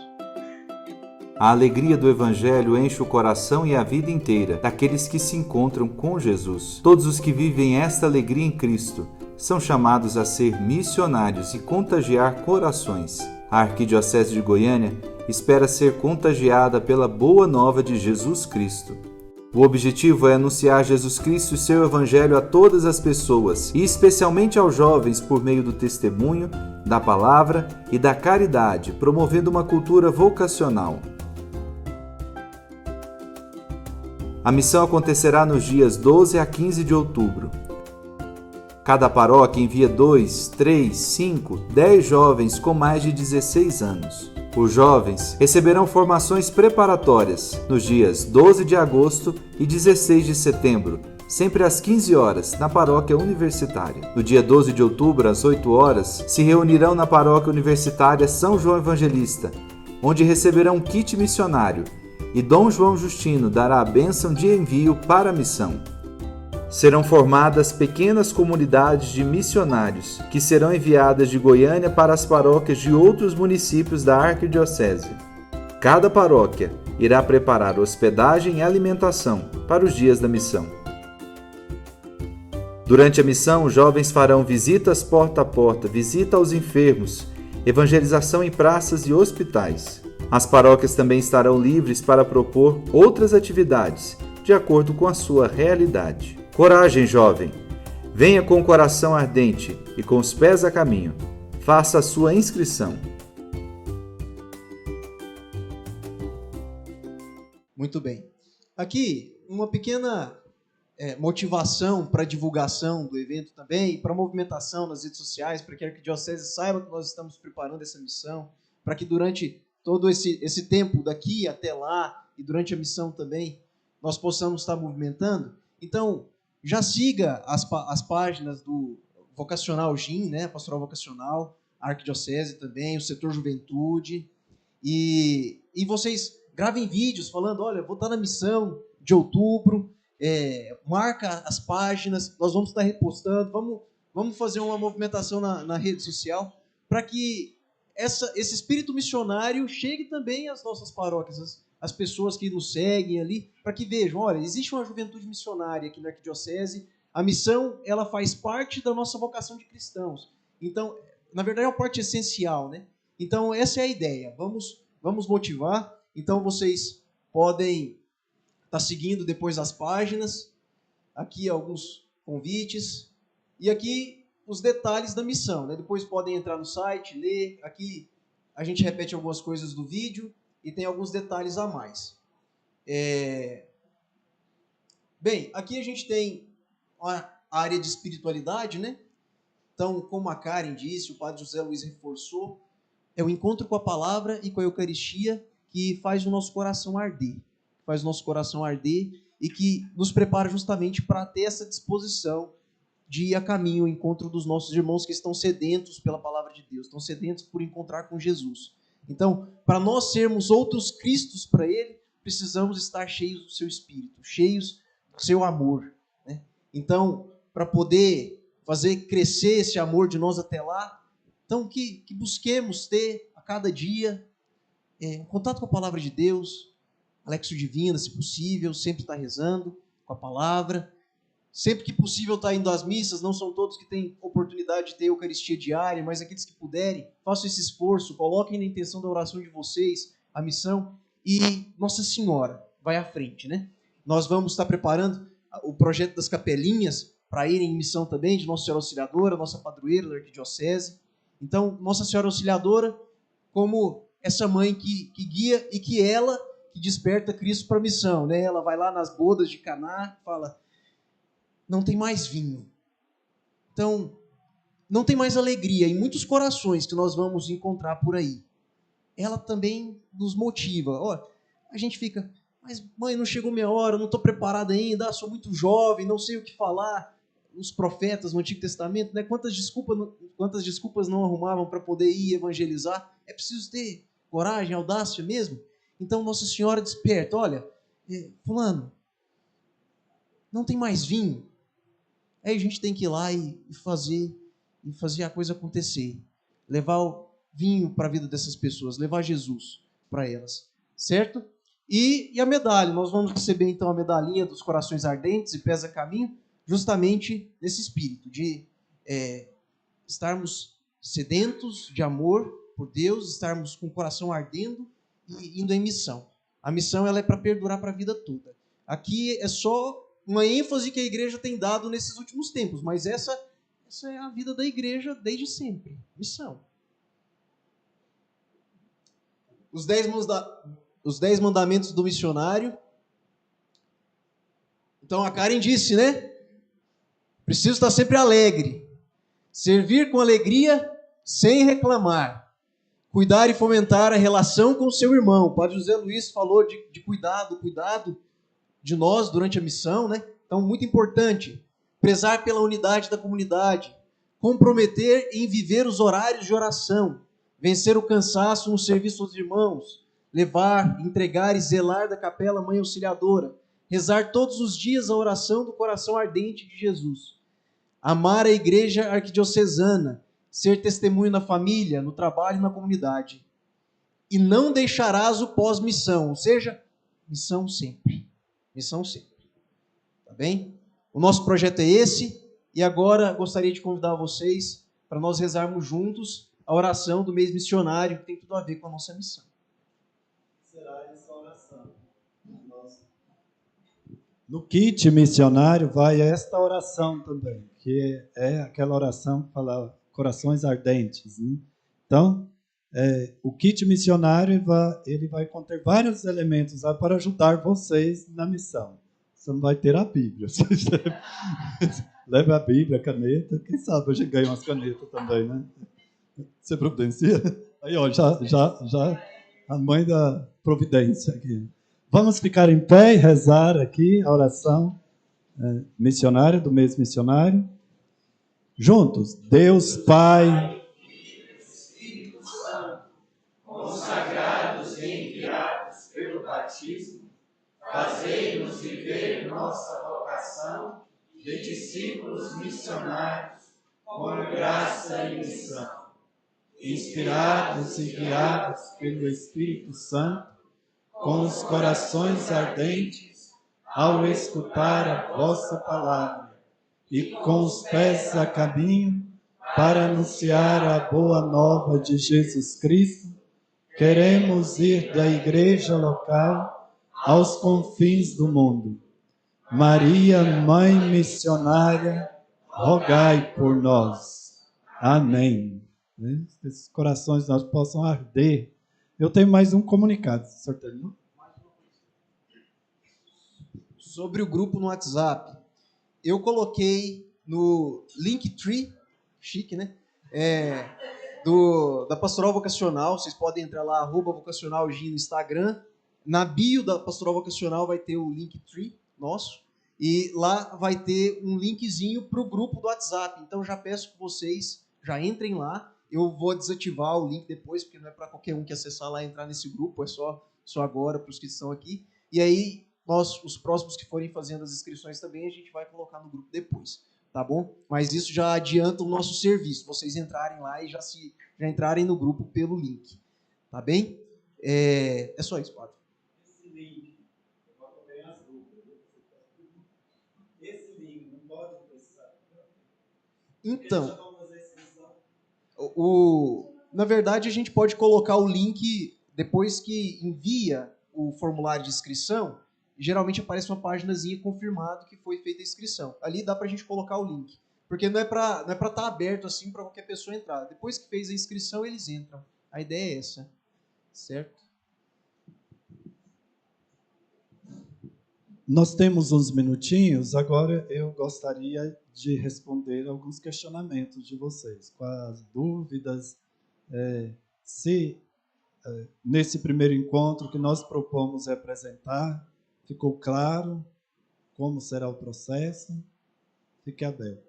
Speaker 6: A alegria do Evangelho enche o coração e a vida inteira daqueles que se encontram com Jesus. Todos os que vivem esta alegria em Cristo são chamados a ser missionários e contagiar corações. A Arquidiocese de Goiânia espera ser contagiada pela boa nova de Jesus Cristo. O objetivo é anunciar Jesus Cristo e seu Evangelho a todas as pessoas, e especialmente aos jovens, por meio do testemunho, da palavra e da caridade, promovendo uma cultura vocacional. A missão acontecerá nos dias 12 a 15 de outubro. Cada paróquia envia 2, 3, 5, 10 jovens com mais de 16 anos. Os jovens receberão formações preparatórias nos dias 12 de agosto e 16 de setembro, sempre às 15 horas, na paróquia universitária. No dia 12 de outubro, às 8 horas, se reunirão na paróquia universitária São João Evangelista, onde receberão um kit missionário, e Dom João Justino dará a bênção de envio para a missão. Serão formadas pequenas comunidades de missionários, que serão enviadas de Goiânia para as paróquias de outros municípios da Arquidiocese. Cada paróquia irá preparar hospedagem e alimentação para os dias da missão. Durante a missão, os jovens farão visitas porta a porta, visita aos enfermos, evangelização em praças e hospitais. As paróquias também estarão livres para propor outras atividades, de acordo com a sua realidade. Coragem, jovem! Venha com o coração ardente e com os pés a caminho. Faça a sua inscrição.
Speaker 4: Muito bem. Aqui, uma pequena motivação para a divulgação do evento também, para a movimentação nas redes sociais, para que a Arquidiocese saiba que nós estamos preparando essa missão, para que durante todo esse tempo, daqui até lá, e durante a missão também, nós possamos estar movimentando. Então, já siga as páginas do Vocacional GIM, né, Pastoral Vocacional, a Arquidiocese também, o setor Juventude, e vocês gravem vídeos falando, olha, vou estar na missão de outubro, marca as páginas, nós vamos estar repostando, vamos fazer uma movimentação na rede social, para que esse espírito missionário chegue também às nossas paróquias, as pessoas que nos seguem ali, para que vejam, olha, existe uma juventude missionária aqui na Arquidiocese, a missão, ela faz parte da nossa vocação de cristãos. Então, na verdade, é uma parte essencial, né? Então, essa é a ideia. Vamos motivar. Então, vocês podem estar seguindo depois as páginas. Aqui alguns convites. E aqui os detalhes da missão, né? Depois podem entrar no site, ler. Aqui a gente repete algumas coisas do vídeo e tem alguns detalhes a mais. Bem, aqui a gente tem a área de espiritualidade, né? Então, como a Karen disse, o Padre José Luiz reforçou, é o encontro com a palavra e com a Eucaristia que faz o nosso coração arder. Faz o nosso coração arder e que nos prepara justamente para ter essa disposição de ir a caminho, ao encontro dos nossos irmãos que estão sedentos pela palavra de Deus, estão sedentos por encontrar com Jesus. Então, para nós sermos outros Cristos para Ele, precisamos estar cheios do seu Espírito, cheios do seu amor, né? Então, para poder fazer crescer esse amor de nós até lá, então que busquemos ter a cada dia um contato com a palavra de Deus, Alexio Divina, se possível, sempre estar rezando com a palavra, sempre que possível estar indo às missas. Não são todos que têm oportunidade de ter Eucaristia diária, mas aqueles que puderem, façam esse esforço, coloquem na intenção da oração de vocês a missão e Nossa Senhora vai à frente, né? Nós vamos estar preparando o projeto das capelinhas para irem em missão também, de Nossa Senhora Auxiliadora, nossa padroeira da Arquidiocese. Então, Nossa Senhora Auxiliadora, como essa mãe que guia e que ela que desperta Cristo para a missão, né? Ela vai lá nas bodas de Caná, fala, não tem mais vinho. Então, não tem mais alegria em muitos corações que nós vamos encontrar por aí. Ela também nos motiva. Ó, a gente fica, mas mãe, não chegou minha hora, não estou preparado ainda, sou muito jovem, não sei o que falar. Os profetas no Antigo Testamento, né? Quantas desculpas não arrumavam para poder ir evangelizar? É preciso ter coragem, audácia mesmo. Então Nossa Senhora desperta, olha, fulano, não tem mais vinho. Aí a gente tem que ir lá e fazer a coisa acontecer. levar o vinho para a vida dessas pessoas, levar Jesus para elas, certo? E a medalha, nós vamos receber então a medalhinha dos corações ardentes e pés a caminho, justamente nesse espírito de estarmos sedentos de amor por Deus, estarmos com o coração ardendo e indo em missão. A missão ela é para perdurar para a vida toda. Aqui é só uma ênfase que a igreja tem dado nesses últimos tempos, mas essa é a vida da igreja desde sempre. Missão. Os 10 mandamentos do missionário. Então a Karen disse, né? Preciso estar sempre alegre. Servir com alegria, sem reclamar. Cuidar e fomentar a relação com o seu irmão. O Padre José Luiz falou de cuidado de nós durante a missão, né? Então, muito importante. Prezar pela unidade da comunidade. Comprometer em viver os horários de oração. Vencer o cansaço no serviço aos irmãos. Levar, entregar e zelar da capela Mãe Auxiliadora. Rezar todos os dias a oração do coração ardente de Jesus. Amar a igreja arquidiocesana. Ser testemunho na família, no trabalho e na comunidade. E não deixarás o pós-missão, ou seja, missão sempre. Missão sempre. Tá bem? O nosso projeto é esse, e agora gostaria de convidar vocês para nós rezarmos juntos a oração do mês missionário, que tem tudo a ver com a nossa missão.
Speaker 1: Será essa oração? No kit missionário vai esta oração também, que é aquela oração que fala corações ardentes, né? Então, o kit missionário ele vai conter vários elementos para ajudar vocês na missão. Você não vai ter a Bíblia. Leve a Bíblia, a caneta. Quem sabe a gente ganha umas canetas também, né? Você providencia? Aí, ó, já a mãe da providência aqui. Vamos ficar em pé e rezar aqui a oração missionária, do mês missionário. Juntos, Deus Pai,
Speaker 3: Espírito Santo, consagrados e enviados pelo batismo, fazei-nos viver nossa vocação de discípulos missionários com graça e missão.
Speaker 1: inspirados e guiados pelo Espírito Santo, com os corações ardentes, ao escutar a vossa palavra, e com os pés a caminho, para anunciar a boa nova de Jesus Cristo, queremos ir da igreja local aos confins do mundo. Maria, Mãe Missionária, rogai por nós. Amém. Que esses corações nós possam arder. Eu tenho mais um comunicado, o senhor terminou?
Speaker 4: Sobre o grupo no WhatsApp. Eu coloquei no Linktree, chique, né? Da Pastoral Vocacional, vocês podem entrar lá, @vocacionalg no Instagram. Na bio da Pastoral Vocacional vai ter o Linktree nosso, e lá vai ter um linkzinho para o grupo do WhatsApp. Então já peço que vocês já entrem lá. Eu vou desativar o link depois, porque não é para qualquer um que acessar lá e entrar nesse grupo, é só agora para os que estão aqui. E aí, os próximos que forem fazendo as inscrições também, a gente vai colocar no grupo depois, tá bom? Mas isso já adianta o nosso serviço, vocês entrarem lá e já entrarem no grupo pelo link, tá bem? É só isso, Padre.
Speaker 1: Esse link, eu vou também as dúvidas. Esse link não pode precisar.
Speaker 4: Então, na verdade, a gente pode colocar o link depois que envia o formulário de inscrição. Geralmente aparece uma paginazinha confirmado que foi feita a inscrição. Ali dá pra gente colocar o link. Porque não é pra estar aberto assim para qualquer pessoa entrar. Depois que fez a inscrição, eles entram. A ideia é essa. Certo?
Speaker 1: Nós temos uns minutinhos, agora eu gostaria de responder alguns questionamentos de vocês, com as dúvidas, nesse primeiro encontro que nós propomos representar, ficou claro como será o processo? Fique aberto.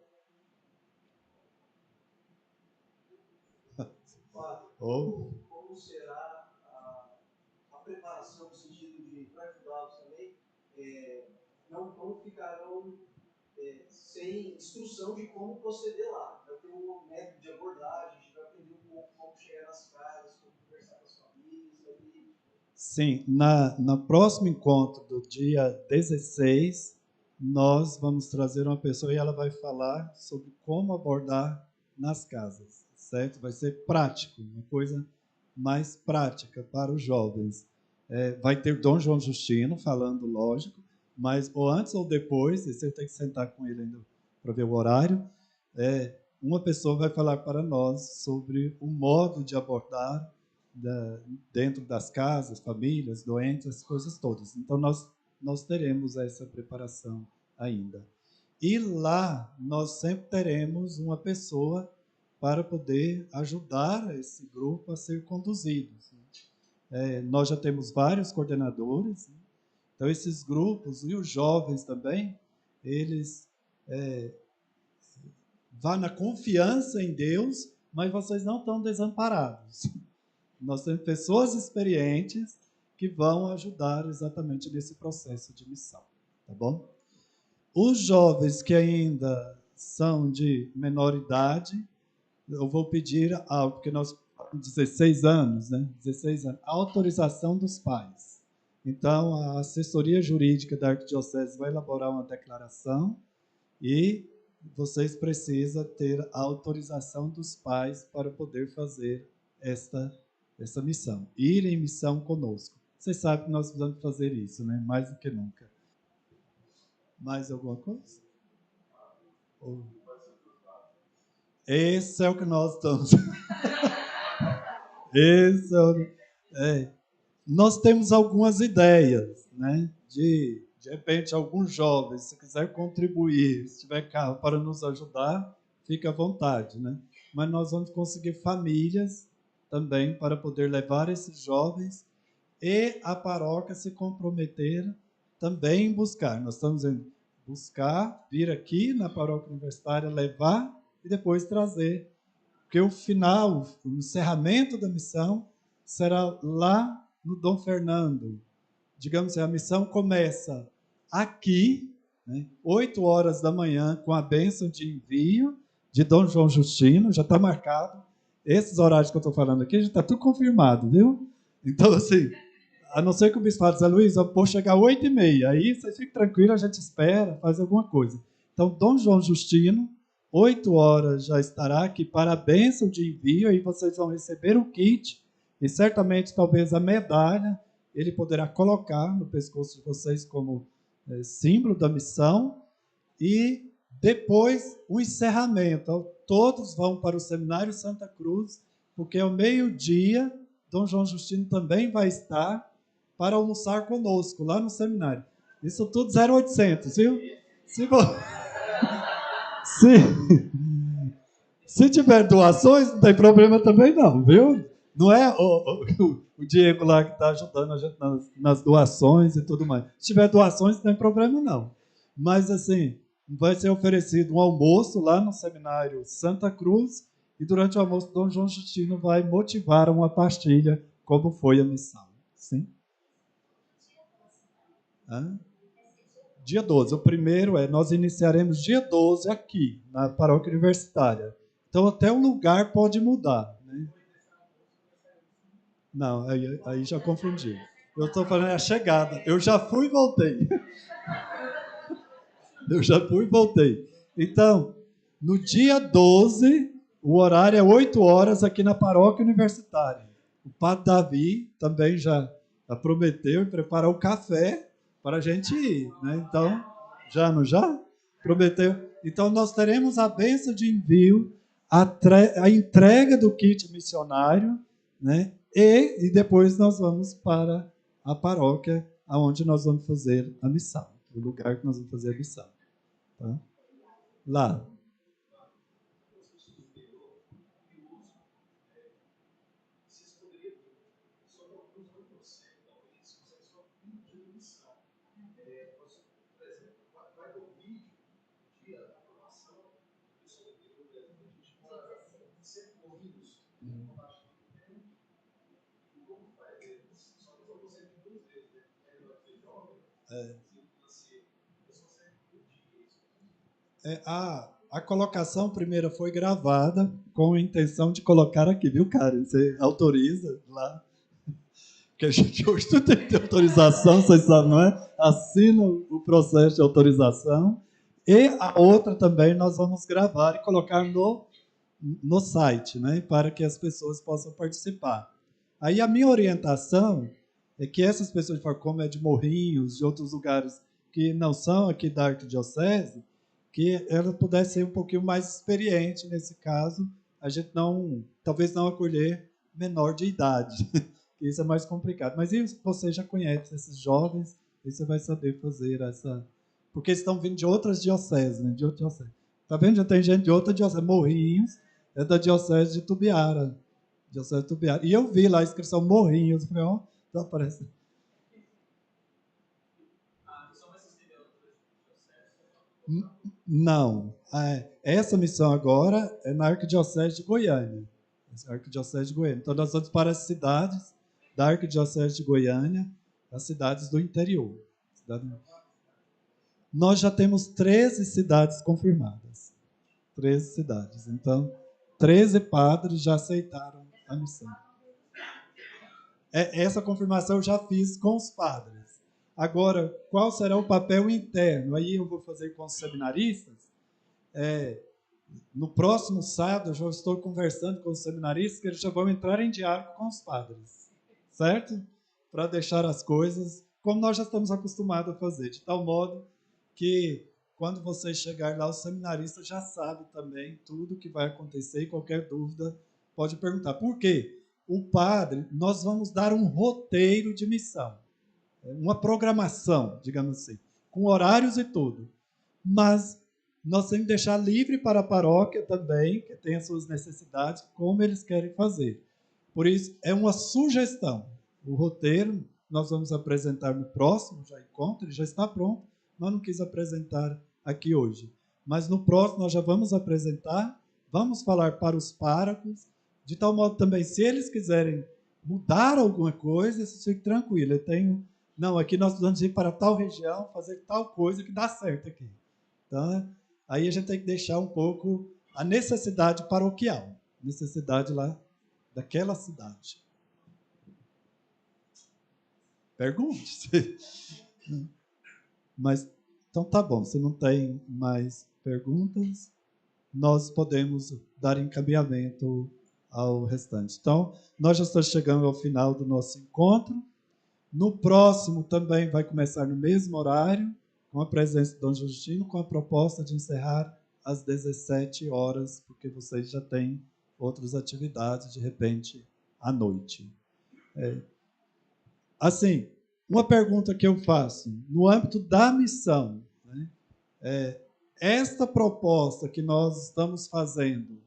Speaker 4: Como será a preparação no sentido de, para ajudá-los também, não ficarão sem instrução de como proceder lá. Vai ter um método de abordagem, a gente vai aprender um pouco
Speaker 1: Sim, no próximo encontro do dia 16, nós vamos trazer uma pessoa e ela vai falar sobre como abordar nas casas, certo? Vai ser prático, uma coisa mais prática para os jovens. Vai ter Dom João Justino falando, lógico, mas ou antes ou depois, e você tem que sentar com ele ainda para ver o horário, uma pessoa vai falar para nós sobre o modo de abordar dentro das casas, famílias, doentes, as coisas todas. Então, nós teremos essa preparação ainda. E lá, nós sempre teremos uma pessoa para poder ajudar esse grupo a ser conduzido. Nós já temos vários coordenadores, né? Então, esses grupos, e os jovens também, eles vão na confiança em Deus, mas vocês não estão desamparados. Nós temos pessoas experientes que vão ajudar exatamente nesse processo de missão, tá bom? Os jovens que ainda são de menor idade, eu vou pedir algo, porque nós 16 anos, né? 16 anos, a autorização dos pais. Então, a assessoria jurídica da Arquidiocese vai elaborar uma declaração e vocês precisam ter a autorização dos pais para poder fazer essa missão. Ir em missão conosco. Vocês sabem que nós precisamos fazer isso, né? Mais do que nunca. Mais alguma coisa? Esse é o que nós estamos. Nós temos algumas ideias, né? De repente, alguns jovens, se quiser contribuir, se tiver carro para nos ajudar, fique à vontade, né? Mas nós vamos conseguir famílias também para poder levar esses jovens e a paróquia se comprometer também em buscar. Nós estamos em buscar, vir aqui na paróquia universitária, levar e depois trazer. Porque o final, o encerramento da missão será lá no Dom Fernando. Digamos assim, a missão começa aqui, né, 8 horas da manhã, com a bênção de envio de Dom João Justino, já está marcado. Esses horários que eu estou falando aqui, já está tudo confirmado, viu? Então, assim, a não ser que o bispo fale, Zé Luiz, eu vou chegar às 8h30, aí vocês ficam tranquilos, a gente espera, faz alguma coisa. Então, Dom João Justino, 8 horas já estará aqui para a bênção de envio, aí vocês vão receber o kit e certamente talvez a medalha ele poderá colocar no pescoço de vocês como símbolo da missão e depois o encerramento. Então, todos vão para o Seminário Santa Cruz, porque ao meio-dia Dom João Justino também vai estar para almoçar conosco lá no seminário. Isso tudo 0800, viu? Se tiver doações, não tem problema também não, viu? Não é o Diego lá que está ajudando a gente nas doações e tudo mais. Se tiver doações, não tem problema não. Mas, assim, vai ser oferecido um almoço lá no Seminário Santa Cruz e durante o almoço, Dom João Justino vai motivar uma pastilha, como foi a missão. Sim? Dia 12. O primeiro nós iniciaremos dia 12 aqui, na paróquia universitária. Então, até o lugar pode mudar. Né? Não, aí já confundi. Eu estou falando a chegada. Eu já fui e voltei. Então, no dia 12, o horário é 8 horas aqui na paróquia universitária. O padre Davi também já prometeu e preparou o café para a gente ir. Né? Então, já prometeu. Então, nós teremos a bênção de envio, a entrega do kit missionário, né? E depois nós vamos para a paróquia, onde nós vamos fazer a missão, o lugar que nós vamos fazer a missão. Tá? Lá. A colocação primeira foi gravada com a intenção de colocar aqui, viu, Karen? Você autoriza lá? Porque a gente hoje tudo tem que ter autorização, vocês sabem, não é? Assina o processo de autorização. E a outra também nós vamos gravar e colocar no site, né? Para que as pessoas possam participar. Aí a minha orientação é que essas pessoas, como é de Morrinhos, de outros lugares que não são aqui da Arquidiocese, que ela pudesse ser um pouquinho mais experiente nesse caso, a gente talvez não acolher menor de idade, isso é mais complicado. Mas você já conhece esses jovens, e você vai saber fazer essa... Porque eles estão vindo de outras dioceses, né? De outra diocese. Tá vendo? Já tem gente de outra diocese. Morrinhos é da diocese de Tubiara. Diocese de Tubiara. E eu vi lá a inscrição Morrinhos, falei, ó, tá aparecendo. Não. Essa missão agora é na Arquidiocese de Goiânia. Arquidiocese de Goiânia. Então, nós vamos para as cidades da Arquidiocese de Goiânia, as cidades do interior. Nós já temos 13 cidades confirmadas. 13 cidades. Então, 13 padres já aceitaram a missão. Essa confirmação eu já fiz com os padres. Agora, qual será o papel interno? Aí eu vou fazer com os seminaristas. No próximo sábado, eu já estou conversando com os seminaristas, que eles já vão entrar em diálogo com os padres. Certo? Para deixar as coisas como nós já estamos acostumados a fazer, de tal modo que, quando vocês chegarem lá, o seminarista já sabe também tudo o que vai acontecer e qualquer dúvida pode perguntar. Por quê? O padre, nós vamos dar um roteiro de missão, uma programação, digamos assim, com horários e tudo. Mas nós temos que deixar livre para a paróquia também, que tem as suas necessidades, como eles querem fazer. Por isso, é uma sugestão. O roteiro nós vamos apresentar no próximo encontro, ele já está pronto, mas não quis apresentar aqui hoje. Mas no próximo nós já vamos apresentar, vamos falar para os párocos, de tal modo também, se eles quiserem mudar alguma coisa, vocês fiquem tranquilos. Aqui nós precisamos ir para tal região, fazer tal coisa que dá certo aqui. Então, aí a gente tem que deixar um pouco a necessidade paroquial, necessidade lá daquela cidade. Pergunte. Mas, então tá bom, se não tem mais perguntas, nós podemos dar encaminhamento ao restante. Então, nós já estamos chegando ao final do nosso encontro. No próximo também vai começar no mesmo horário, com a presença de Dom Justino, com a proposta de encerrar às 17 horas, porque vocês já têm outras atividades, de repente, à noite. Assim, uma pergunta que eu faço, no âmbito da missão, né, esta proposta que nós estamos fazendo,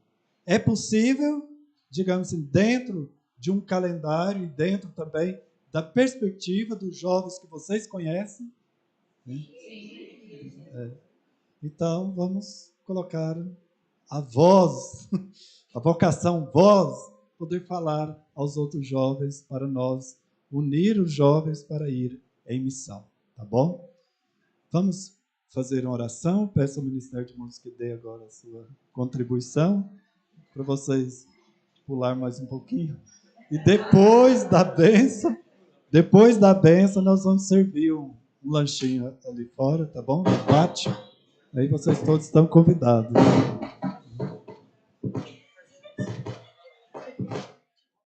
Speaker 1: é possível, digamos assim, dentro de um calendário e dentro também da perspectiva dos jovens que vocês conhecem? Né? Então, vamos colocar a voz, a vocação voz, poder falar aos outros jovens para nós unir os jovens para ir em missão, tá bom? Vamos fazer uma oração. Peço ao Ministério de Música que dê agora a sua contribuição, para vocês pular mais um pouquinho. E depois da bênção, nós vamos servir um lanchinho ali fora, tá bom? No pátio. Aí vocês todos estão convidados.